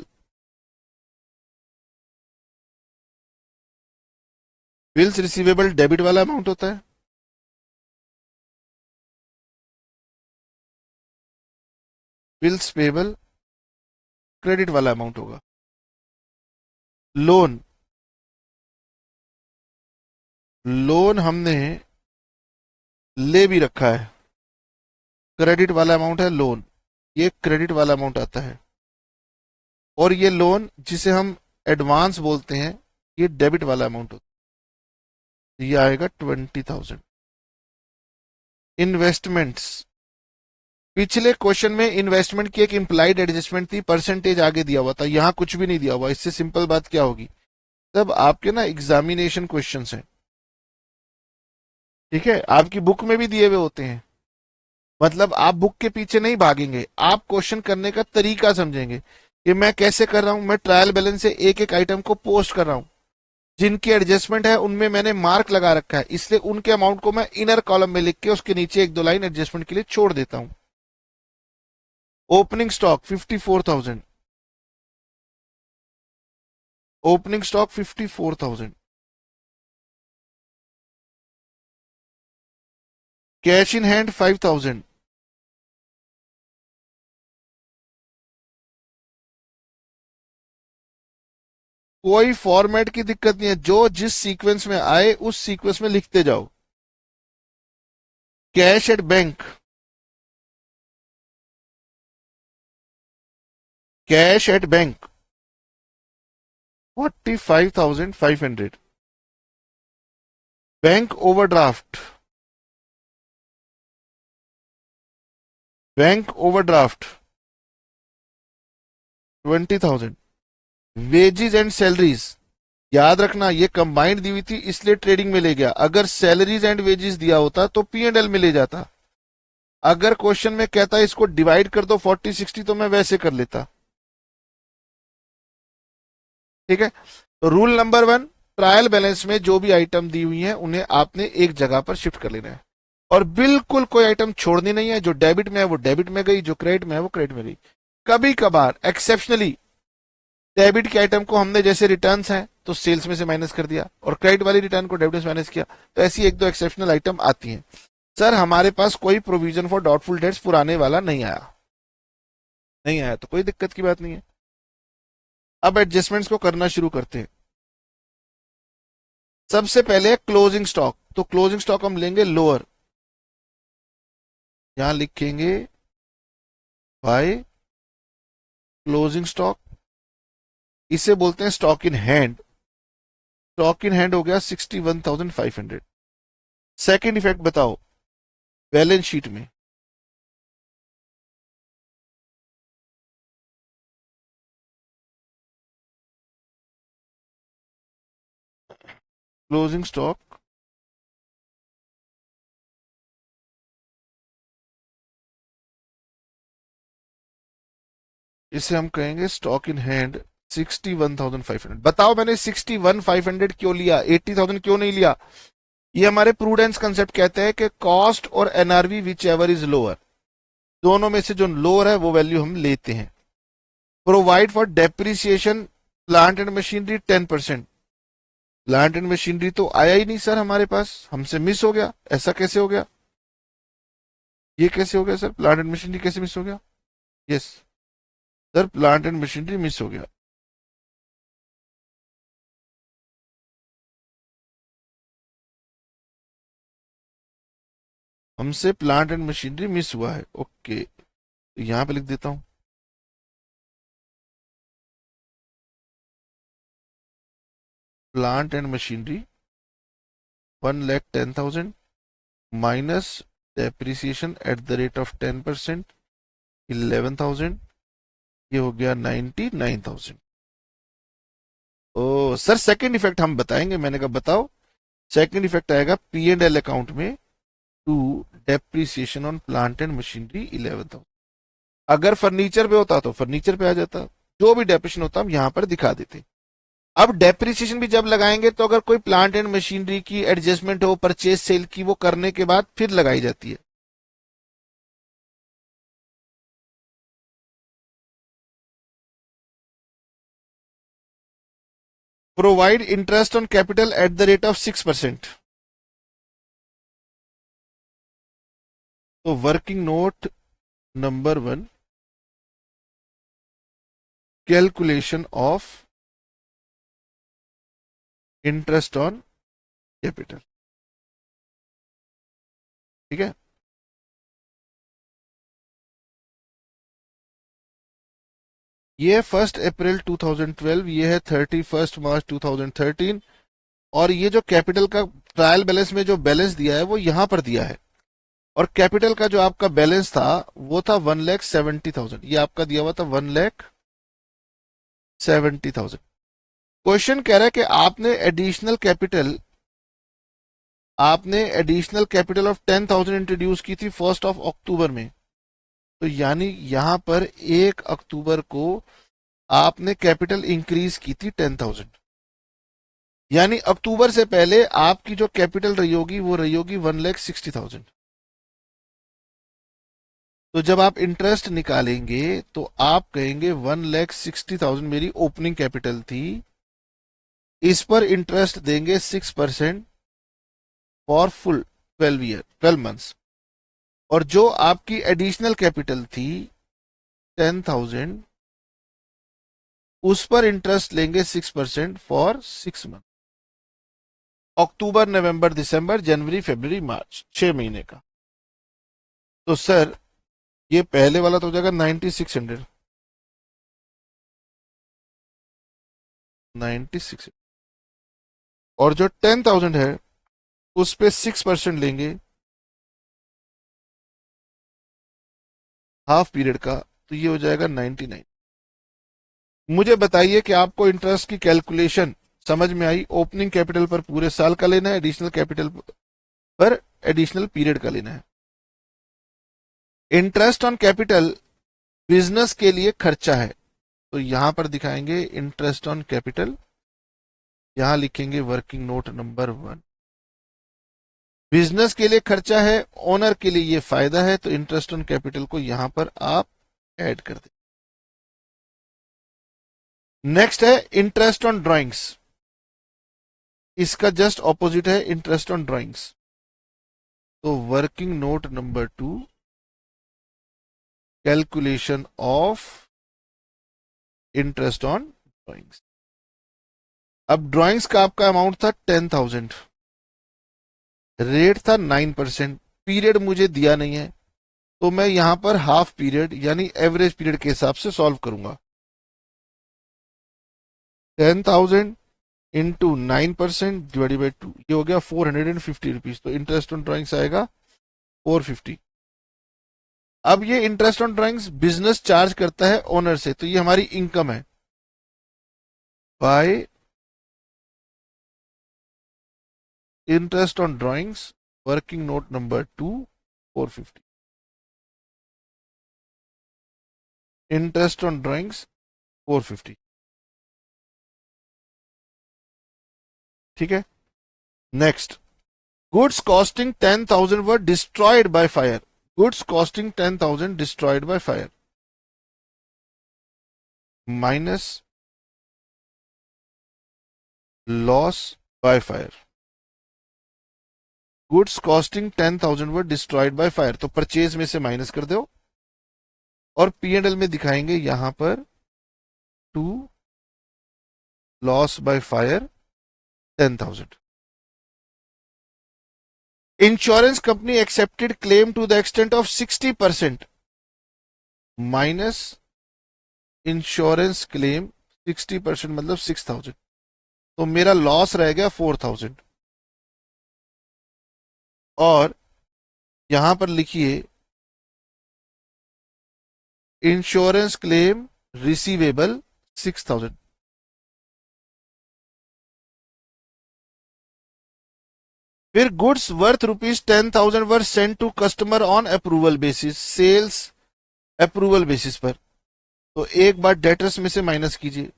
Bills receivable debit वाला अमाउंट होता है, बिल्स पेबल क्रेडिट वाला अमाउंट होगा। लोन, लोन हमने ले भी रखा है, क्रेडिट वाला अमाउंट है लोन, ये क्रेडिट वाला अमाउंट आता है। और ये लोन जिसे हम एडवांस बोलते हैं ये डेबिट वाला अमाउंट होता है, ये आएगा 20,000। इन्वेस्टमेंट्स, पिछले क्वेश्चन में इन्वेस्टमेंट की एक इंप्लाइड एडजस्टमेंट थी, परसेंटेज आगे दिया हुआ था, यहां कुछ भी नहीं दिया हुआ। इससे सिंपल बात क्या होगी, तब आपके ना एग्जामिनेशन क्वेश्चंस हैं, ठीक है, आपकी बुक में भी दिए हुए होते हैं। मतलब आप बुक के पीछे नहीं भागेंगे, आप क्वेश्चन करने का तरीका समझेंगे कि मैं कैसे कर रहा हूं। मैं ट्रायल बैलेंस से एक एक आइटम को पोस्ट कर रहा हूं, जिनकी एडजस्टमेंट है उनमें मैंने मार्क लगा रखा है, इसलिए उनके अमाउंट को मैं इनर कॉलम में लिख के उसके नीचे एक दो लाइन एडजस्टमेंट के लिए छोड़ देता हूं। Opening stock 54,000, opening stock 54,000। Cash in hand 5,000, कोई फॉर्मेट की दिक्कत नहीं है, जो जिस सीक्वेंस में आए उस सीक्वेंस में लिखते जाओ। Cash at bank, cash at bank 45,500। Bank overdraft, bank overdraft 20,000। Wages and salaries, याद रखना ये कंबाइंड दी हुई थी इसलिए ट्रेडिंग में ले गया, अगर सैलरीज एंड वेजेस दिया होता तो P&L में ले जाता। अगर क्वेश्चन में कहता है इसको डिवाइड कर दो 40-60 तो मैं वैसे कर लेता। ठीक है, तो रूल नंबर 1, ट्रायल बैलेंस में जो भी आइटम दी हुई है उन्हें आपने एक जगह पर शिफ्ट कर लेना है और बिल्कुल कोई आइटम छोड़नी नहीं है। जो डेबिट में है वो डेबिट में गई, जो क्रेडिट में है वो क्रेडिट में गई। कभी कभार एक्सेप्शनली डेबिट के आइटम को हमने जैसे रिटर्न्स हैं तो सेल्स में से माइनस कर दिया और क्रेडिट वाली रिटर्न को डेबिट में माइनस किया, तो ऐसी एक दो एक्सेप्शनल आइटम आती हैं। सर हमारे पास कोई प्रोविजन फॉर डाउटफुल डेट्स पुराने वाला नहीं आया, नहीं आया तो कोई दिक्कत की बात नहीं है। अब एडजस्टमेंट्स को करना शुरू करते हैं। सबसे पहले क्लोजिंग स्टॉक, तो क्लोजिंग स्टॉक हम लेंगे लोअर, यहां लिखेंगे बाय क्लोजिंग स्टॉक, इसे बोलते हैं stock in hand. Stock in hand हो गया 61,500। सेकेंड इफेक्ट बताओ बैलेंस शीट में, क्लोजिंग स्टॉक इसे हम कहेंगे स्टॉक इन हैंड 61,500। बताओ मैंने 61,500 क्यों लिया, 80,000 क्यों नहीं लिया? ये हमारे प्रूडेंस कंसेप्ट कहते हैं कि कॉस्ट और NRV which ever is lower, दोनों में से जो लोअर है वो वैल्यू हम लेते हैं। Provide for depreciation plant and machinery 10%। Plant and machinery तो आया ही नहीं सर हमारे पास, हमसे मिस हो गया। ऐसा कैसे हो गया, ये कैसे हो गया सर, प्लांट एंड मशीनरी कैसे मिस हो गया? Yes sir, plant and machinery miss हो गया। हमसे प्लांट एंड मशीनरी मिस हुआ है। ओके, तो यहां पे लिख देता हूं plant and machinery 1,10,000 minus depreciation at the rate of 10% 11,000, ये हो गया 99,000। ओ सर सेकंड इफेक्ट हम बताएंगे, मैंने कहा बताओ। सेकंड इफेक्ट आएगा पी एंड एल अकाउंट में to depreciation on plant and machinery 11,000। अगर फर्नीचर पे होता तो फर्नीचर पे आ जाता, जो भी डेप्रिसिएशन होता हम यहां पर दिखा देते। अब डेप्रिसिएशन भी जब लगाएंगे तो अगर कोई प्लांट एंड मशीनरी की एडजस्टमेंट हो परचेज सेल की, वो करने के बाद फिर लगाई जाती है। Provide interest on capital at the rate of 6%। तो working note number 1, calculation of interest on capital. ठीक है, ये है 1 अप्रैल 2012, ये है 31 मार्च 2013, और ये जो कैपिटल का ट्रायल बैलेंस में जो बैलेंस दिया है वो यहां पर दिया है। और कैपिटल का जो आपका बैलेंस था वो था 1,70,000, ये आपका दिया हुआ था 1,70,000। क्वेश्चन कह रहा है कि आपने एडिशनल कैपिटल ऑफ 10,000 इंट्रोड्यूस की थी 1 अक्टूबर में। तो यानी यहां पर 1 अक्टूबर को आपने कैपिटल इंक्रीज की थी 10,000, यानी अक्टूबर से पहले आपकी जो कैपिटल रही होगी वो रही होगी 1,60,000। तो जब आप इंटरेस्ट निकालेंगे तो आप कहेंगे 1,60,000 मेरी ओपनिंग कैपिटल थी, इस पर इंटरेस्ट देंगे 6% फॉर फुल 12 मंथ्स, और जो आपकी एडिशनल कैपिटल थी 10,000 उस पर इंटरेस्ट लेंगे 6% फॉर 6 मंथ। अक्टूबर, नवंबर, दिसंबर, जनवरी, फरवरी, मार्च, 6 महीने का। तो सर ये पहले वाला तो हो जाएगा 9,600, 96, और जो 10,000 है उस पे 6% लेंगे हाफ पीरियड का, तो ये हो जाएगा 99। मुझे बताइए कि आपको इंटरेस्ट की कैलकुलेशन समझ में आई? ओपनिंग कैपिटल पर पूरे साल का लेना है, एडिशनल कैपिटल पर एडिशनल पीरियड का लेना है। इंटरेस्ट ऑन कैपिटल बिजनेस के लिए खर्चा है, तो यहां पर दिखाएंगे इंटरेस्ट ऑन कैपिटल, यहां लिखेंगे वर्किंग नोट नंबर 1। बिजनेस के लिए खर्चा है, ओनर के लिए ये फायदा है, तो इंटरेस्ट ऑन कैपिटल को यहां पर आप ऐड कर दें। नेक्स्ट है इंटरेस्ट ऑन ड्राइंग्स, इसका जस्ट ऑपोजिट है इंटरेस्ट ऑन ड्राइंग्स, तो working note number 2 calculation of interest on drawings. अब ड्राइंग्स का आपका अमाउंट था 10,000, रेट था 9%, पीरियड मुझे दिया नहीं है, तो मैं यहां पर हाफ पीरियड यानी एवरेज पीरियड के हिसाब से सॉल्व करूंगा। 10,000 इंटू 9% डिवाइड बाई 2, ये हो गया 450 रुपीज, तो इंटरेस्ट ऑन ड्राइंग्स आएगा 450। अब ये interest on drawings business charge करता है ओनर से, तो ये हमारी इनकम है bye interest on drawings, working note number 2 450, interest on drawings 450। ठीक है, next, goods costing 10,000 were destroyed by fire, goods costing 10,000 destroyed by fire minus loss by fire. Goods costing 10,000 were destroyed by fire, तो purchase में से minus कर दो और P&L में दिखाएंगे यहां पर 2 loss by fire 10,000। Insurance company accepted claim to the extent of 60% minus insurance claim 60% मतलब 6,000, तो मेरा लॉस रह गया 4,000। और यहां पर लिखिए इंश्योरेंस क्लेम रिसीवेबल 6,000। फिर goods worth ₹10,000 were send to customer on approval basis, sales approval basis पर, तो एक बार डेटर्स में से माइनस कीजिए,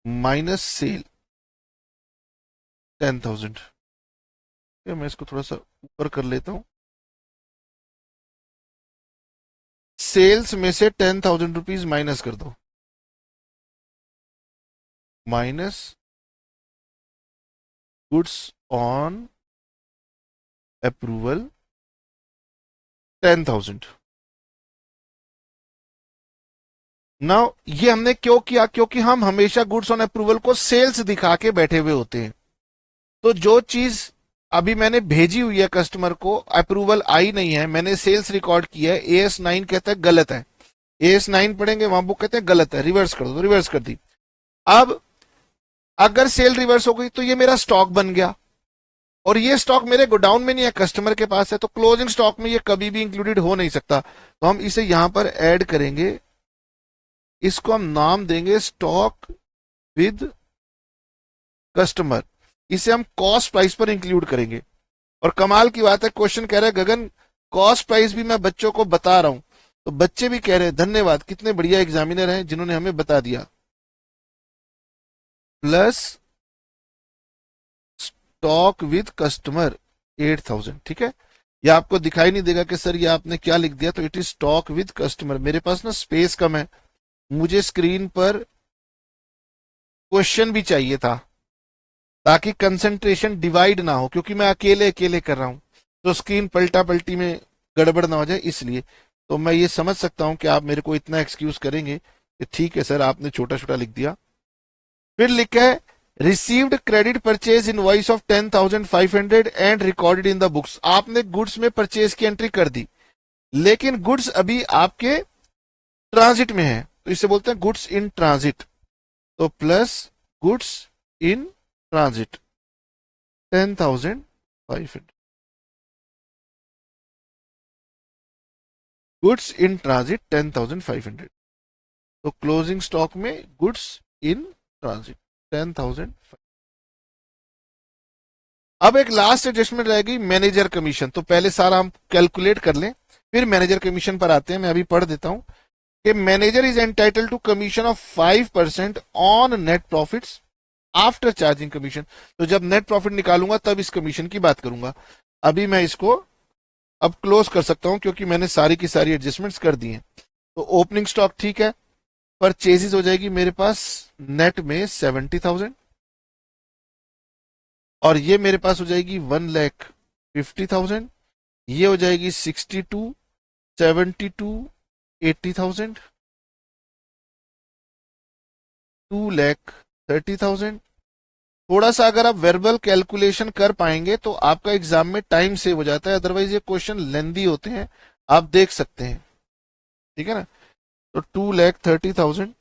माइनस सेल 10,000। मैं इसको थोड़ा सा ऊपर कर लेता हूं, सेल्स में से 10,000 रुपीज माइनस कर दो, minus goods on approval 10,000। Now ये हमने क्यों किया, क्योंकि हम हमेशा गुड्स ऑन अप्रूवल को सेल्स दिखा के बैठे हुए होते हैं, तो जो चीज अभी मैंने भेजी हुई है कस्टमर को, अप्रूवल आई नहीं है, मैंने सेल्स रिकॉर्ड किया है, AS9 कहता है गलत है, AS9 पढ़ेंगे वहां बुक कहते हैं गलत है, रिवर्स कर दो, रिवर्स कर दी। अब अगर सेल रिवर्स हो गई तो ये मेरा स्टॉक बन गया, और ये स्टॉक मेरे गोडाउन में नहीं है, कस्टमर के पास है, तो क्लोजिंग स्टॉक में ये कभी भी इंक्लूडेड हो नहीं सकता, तो हम इसे यहां पर ऐड करेंगे, इसको हम नाम देंगे स्टॉक विद कस्टमर, इसे हम कॉस्ट प्राइस पर इंक्लूड करेंगे। और कमाल की बात है, क्वेश्चन कह रहा है गगन कॉस्ट प्राइस भी मैं बच्चों को बता रहा हूं, तो बच्चे भी कह रहे हैं धन्यवाद, कितने बढ़िया एग्जामिनर हैं जिन्होंने हमें बता दिया, प्लस स्टॉक विद कस्टमर 8,000। ठीक है, ये आपको दिखाई नहीं देगा कि सर ये आपने क्या लिख दिया, तो it is stock with customer. मेरे पास ना स्पेस कम है, मुझे स्क्रीन पर क्वेश्चन भी चाहिए था ताकि कंसंट्रेशन डिवाइड ना हो, क्योंकि मैं अकेले अकेले कर रहा हूं, तो स्क्रीन पलटा पलटी में गड़बड़ ना हो जाए, इसलिए तो मैं ये समझ सकता हूं कि आप मेरे को इतना एक्सक्यूज करेंगे कि ठीक है सर आपने छोटा छोटा लिख दिया। फिर लिखा है received credit purchase invoice of 10,500 and recorded in the books, आपने गुड्स में परचेज की एंट्री कर दी, लेकिन गुड्स अभी आपके ट्रांजिट में है, तो इसे बोलते हैं गुड्स इन ट्रांजिट, तो plus goods in transit 10,500, goods in transit 10,500, तो क्लोजिंग स्टॉक में गुड्स इन ट्रांजिट 10,000। अब एक लास्ट एडजस्टमेंट रहेगी मैनेजर कमीशन। तो पहले सारा हम कैलकुलेट कर लें, फिर मैनेजर कमीशन पर आते हैं। मैं अभी पढ़ देता हूं कि manager is entitle to commission of 5% on net profits after charging commission. तो जब नेट प्रॉफिट निकालूंगा तब इस कमीशन की बात करूंगा। अभी मैं इसको अब क्लोज कर सकता हूं क्योंकि मैंने सारी की सारी एडजस्टमेंट्स कर दी हैं। तो ओपनिंग स्टॉक ठीक है, परचेजेस हो जाएगी मेरे पास नेट में 70,000, और ये मेरे पास हो जाएगी 1,50,000, ये हो जाएगी 62, 72, 80,000, 2,30,000। थोड़ा सा अगर आप वर्बल कैलकुलेशन कर पाएंगे तो आपका एग्जाम में टाइम सेव हो जाता है, अदरवाइज ये क्वेश्चन लेंदी होते हैं, आप देख सकते हैं। ठीक है ना। तो 2,30,000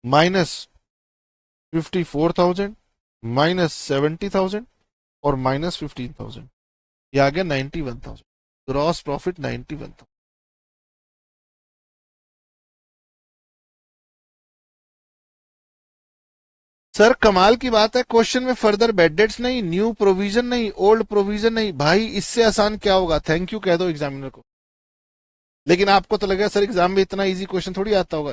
माइनस 54,000 माइनस 70,000 और माइनस 15,000, ये आ गया 91,000। Gross profit 91,000। सर कमाल की बात है, क्वेश्चन में फर्दर बेड डेट्स नहीं, न्यू प्रोविजन नहीं, ओल्ड प्रोविजन नहीं। भाई इससे आसान क्या होगा, थैंक यू कह दो एग्जामिनर को। लेकिन आपको तो लगेगा सर एग्जाम में इतना इजी क्वेश्चन थोड़ी आता होगा।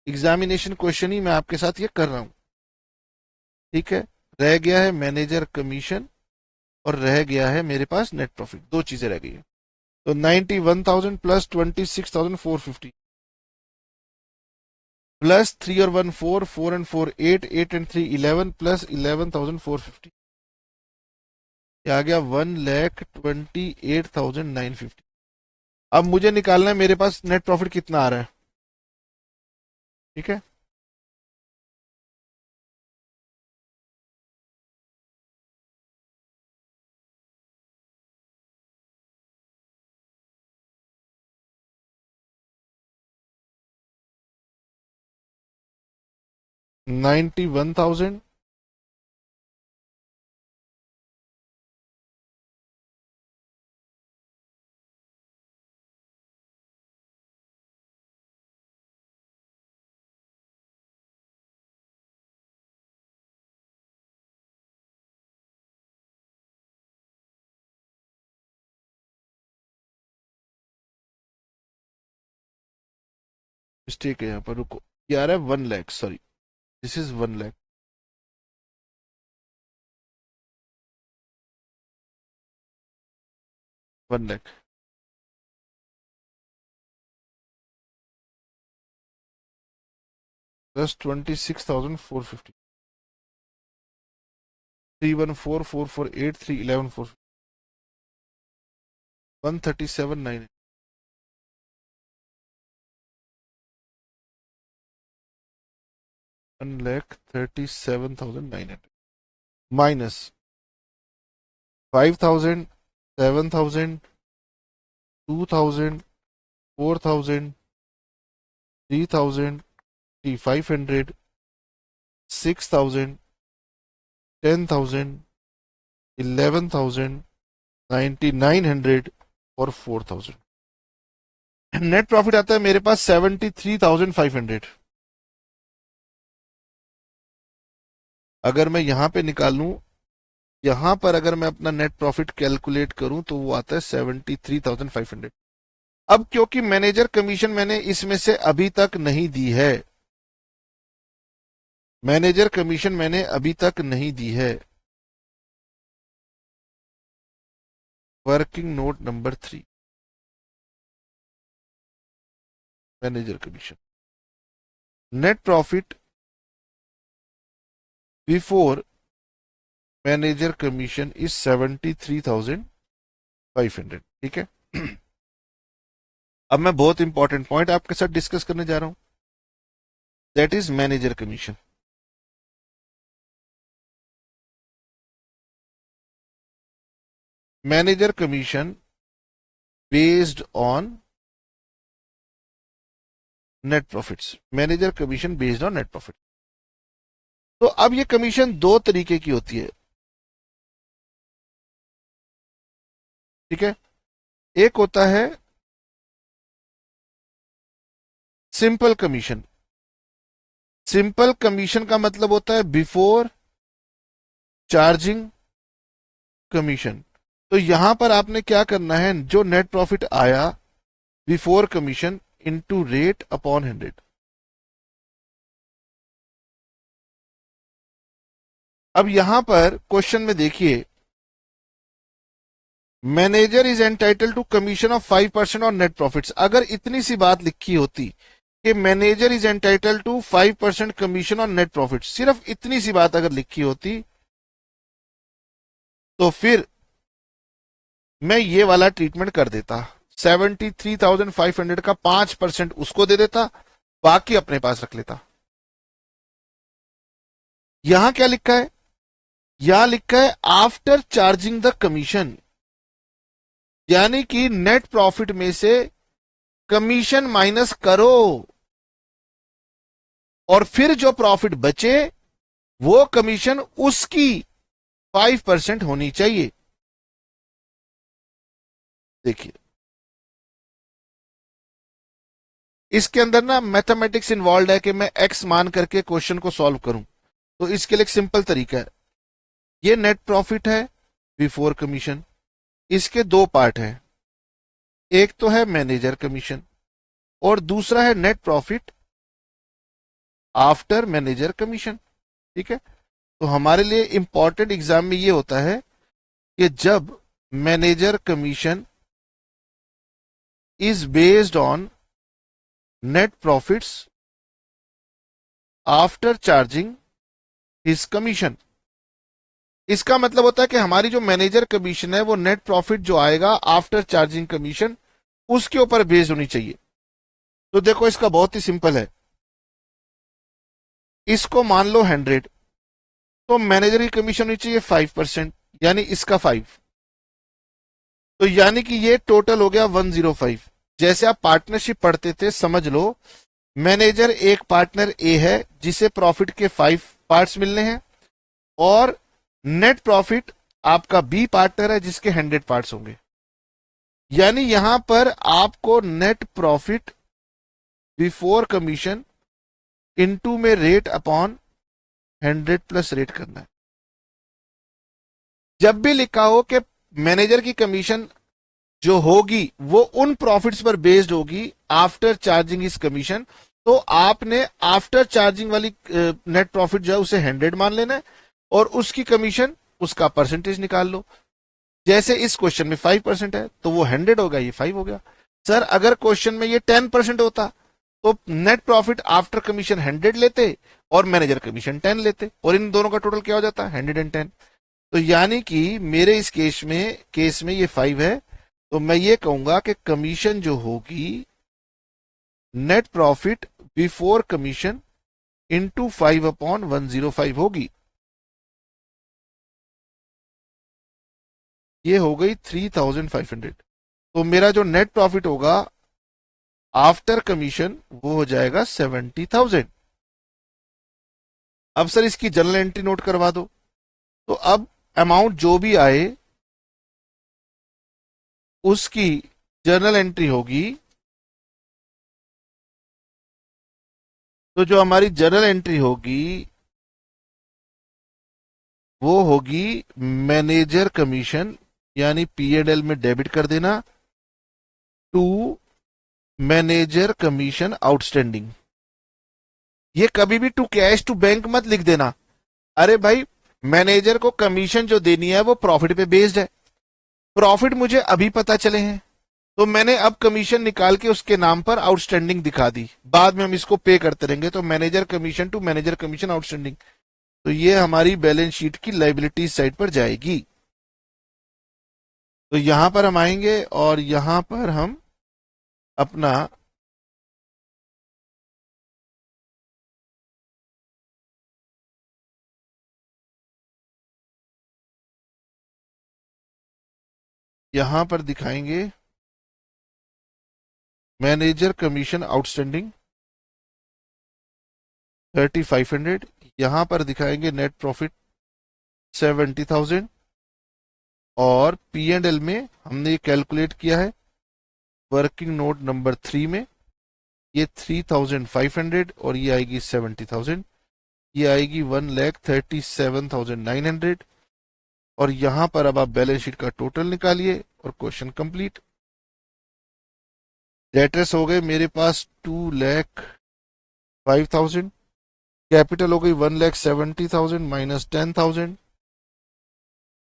एग्जामिनेशन क्वेश्चन ही मैं आपके साथ ये कर रहा हूं। ठीक है, रह गया है मैनेजर कमीशन और रह गया है मेरे पास नेट प्रॉफिट, दो चीजें रह गई है। तो 91,000 प्लस 26,450 प्लस 3 और 1 4, 4 and 4 8, 8 and 3 11 प्लस 11,450, ये आ गया 1,28,950। अब मुझे निकालना है मेरे पास नेट प्रॉफिट कितना आ रहा है। ठीक है, $91,000 मिस्टेक है यहाँ पर, रुको। ये आ रहा है 1 lakh, sorry this is 1 lakh. 1 lakh plus 26,450, 314,448, 311,450, 137,900, 1,37,900 minus 5,000, 7,000, 2,000, 4,000, 3,000, 500, 6,000, 10,000, 11,000, 9,900 और 4,000। नेट प्रॉफिट आता है मेरे पास 73,500। अगर मैं यहां पे निकालूं, यहां पर अगर मैं अपना नेट प्रॉफिट कैलकुलेट करूं तो वो आता है 73,500। अब क्योंकि मैनेजर कमीशन मैंने इसमें से अभी तक नहीं दी है, मैनेजर कमीशन मैंने अभी तक नहीं दी है। Working note number 3, manager commission net profit before manager commission is 73,500। ठीक है। अब मैं बहुत इंपॉर्टेंट पॉइंट आपके साथ डिस्कस करने जा रहा हूं, that is manager commission. Manager commission based on net profits, manager commission based on net profit. तो अब ये कमीशन दो तरीके की होती है। ठीक है, एक होता है सिंपल कमीशन। सिंपल कमीशन का मतलब होता है बिफोर चार्जिंग कमीशन। तो यहां पर आपने क्या करना है, जो नेट प्रॉफिट आया before commission into rate upon 100। अब यहां पर क्वेश्चन में देखिए, manager is entitle to commission of 5% on net profits. अगर इतनी सी बात लिखी होती कि manager is entitle to 5% commission on net profit, सिर्फ इतनी सी बात अगर लिखी होती तो फिर मैं ये वाला ट्रीटमेंट कर देता। 73,500 का 5% उसको दे देता, बाकी अपने पास रख लेता। यहां क्या लिखा है, यहां लिखा है आफ्टर चार्जिंग द कमीशन, यानी कि नेट प्रॉफिट में से कमीशन माइनस करो और फिर जो प्रॉफिट बचे वो कमीशन उसकी 5% होनी चाहिए। देखिए इसके अंदर ना मैथमेटिक्स इन्वॉल्व है कि मैं एक्स मान करके क्वेश्चन को सॉल्व करूं, तो इसके लिए एक सिंपल तरीका है। ये नेट प्रॉफिट है बिफोर कमीशन, इसके दो पार्ट हैं, एक तो है मैनेजर कमीशन और दूसरा है net profit after manager commission. ठीक है, तो हमारे लिए इंपॉर्टेंट एग्जाम में ये होता है कि जब manager commission is based on net profits after charging his commission, इसका मतलब होता है कि हमारी जो मैनेजर कमीशन है वो नेट प्रॉफिट जो आएगा आफ्टर चार्जिंग कमीशन उसके ऊपर बेस्ड होनी चाहिए। तो देखो इसका बहुत ही सिंपल है, इसको मान लो 100, तो मैनेजर की कमीशन होनी चाहिए 5%, यानी इसका 5, तो यानी कि ये टोटल हो गया 105। जैसे आप पार्टनरशिप पढ़ते थे, समझ लो मैनेजर एक पार्टनर ए है जिसे प्रॉफिट के 5 पार्ट्स मिलने हैं, और नेट प्रॉफिट आपका बी पार्टनर है जिसके 100 पार्ट्स होंगे। यानी यहां पर आपको net profit before commission into में रेट अपॉन 100 प्लस रेट करना है। जब भी लिखा हो कि मैनेजर की कमीशन जो होगी वो उन प्रॉफिट्स पर बेस्ड होगी आफ्टर चार्जिंग इस कमीशन, तो आपने आफ्टर चार्जिंग वाली नेट प्रॉफिट जो है उसे 100 मान लेना है और उसकी कमीशन उसका परसेंटेज निकाल लो। जैसे इस क्वेश्चन में 5% है तो वो 100 होगा, ये 5 हो गया। सर अगर क्वेश्चन में ये 10% होता तो नेट प्रॉफिट आफ्टर कमीशन 100 लेते और मैनेजर कमीशन 10 लेते, और इन दोनों का टोटल क्या हो जाता, 110। तो यानी कि मेरे इस केस में ये 5 है, तो मैं ये कहूंगा कि कमीशन जो होगी net profit before commission into 5/105 होगी। ये हो गई 3,500। तो मेरा जो नेट प्रॉफिट होगा आफ्टर कमीशन वो हो जाएगा 70,000। अब सर इसकी जर्नल एंट्री नोट करवा दो। तो अब अमाउंट जो भी आए उसकी जर्नल एंट्री होगी, तो जो हमारी जर्नल एंट्री होगी वो होगी मैनेजर कमीशन, यानी पीएनएल में डेबिट कर देना टू मैनेजर कमीशन आउटस्टैंडिंग। ये कभी भी टू कैश टू बैंक मत लिख देना। अरे भाई मैनेजर को कमीशन जो देनी है वो प्रॉफिट पे बेस्ड है, प्रॉफिट मुझे अभी पता चले हैं तो मैंने अब कमीशन निकाल के उसके नाम पर आउटस्टैंडिंग दिखा दी, बाद में हम इसको पे करते रहेंगे, तो manager commission to manager commission outstanding. तो ये हमारी बैलेंस शीट की लाइबिलिटी साइड पर जाएगी। तो यहां पर हम आएंगे और यहां पर हम अपना यहां पर दिखाएंगे मैनेजर कमीशन आउटस्टैंडिंग 3,500, यहां पर दिखाएंगे नेट प्रॉफिट 70,000, और पी एंड एल में हमने ये कैलकुलेट किया है वर्किंग नोट नंबर 3 में, ये 3,500 और ये आएगी 70,000, ये आएगी 1,37,900, और यहां पर अब आप बैलेंस शीट का टोटल निकालिए और क्वेश्चन कंप्लीट। डेटर्स हो गए मेरे पास 2,05,000, कैपिटल हो गई 1,70,000 माइनस 10,000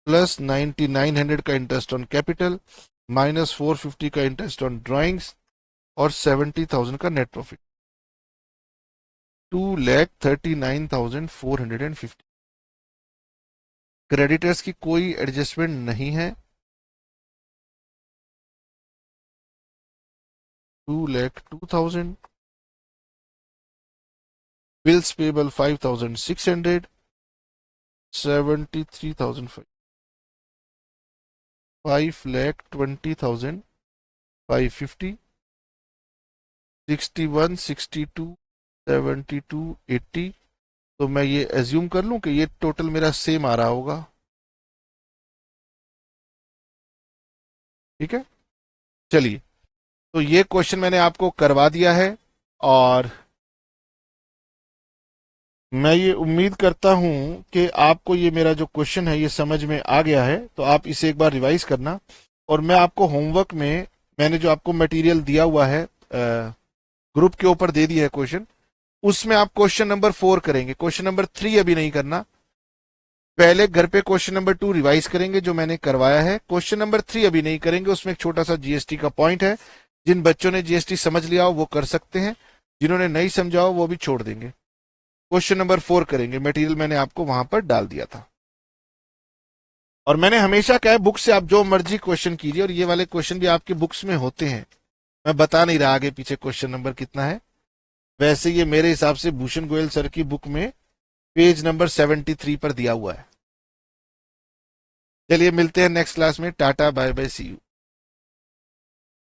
प्लस 9,900 का इंटरेस्ट ऑन कैपिटल माइनस 450 का इंटरेस्ट ऑन ड्राइंग्स और 70,000 का नेट प्रॉफिट, 2,39,450। क्रेडिटर्स की कोई एडजस्टमेंट नहीं है, 2,02,000। Bills payable 5,600, 73,500, 5,20,550, 61, 62, 72, 80। तो मैं ये एज्यूम कर लूं कि ये टोटल मेरा सेम आ रहा होगा। ठीक है, चलिए, तो ये क्वेश्चन मैंने आपको करवा दिया है और मैं ये उम्मीद करता हूं कि आपको ये मेरा जो क्वेश्चन है ये समझ में आ गया है। तो आप इसे एक बार रिवाइज करना और मैं आपको होमवर्क में मैंने जो आपको मटेरियल दिया हुआ है ग्रुप के ऊपर दे दिया है क्वेश्चन, उसमें आप क्वेश्चन नंबर 4 करेंगे, क्वेश्चन नंबर 3 अभी नहीं करना। पहले घर पे क्वेश्चन नंबर 2 रिवाइज करेंगे जो मैंने करवाया है, क्वेश्चन नंबर 3 अभी नहीं करेंगे, उसमें एक छोटा सा जीएसटी का पॉइंट है। जिन बच्चों ने जीएसटी समझ लिया हो वो कर सकते हैं, जिन्होंने नहीं समझा हो वो भी छोड़ देंगे। क्वेश्चन नंबर 4 करेंगे, मटेरियल मैंने आपको वहां पर डाल दिया था। और मैंने हमेशा कहा है बुक से आप जो मर्जी क्वेश्चन कीजिए, और ये वाले क्वेश्चन भी आपके बुक्स में होते हैं। मैं बता नहीं रहा आगे पीछे क्वेश्चन नंबर कितना है, वैसे ये मेरे हिसाब से भूषण गोयल सर की बुक में पेज नंबर 73 पर दिया हुआ है। चलिए मिलते हैं नेक्स्ट क्लास में, tata bye bye see you.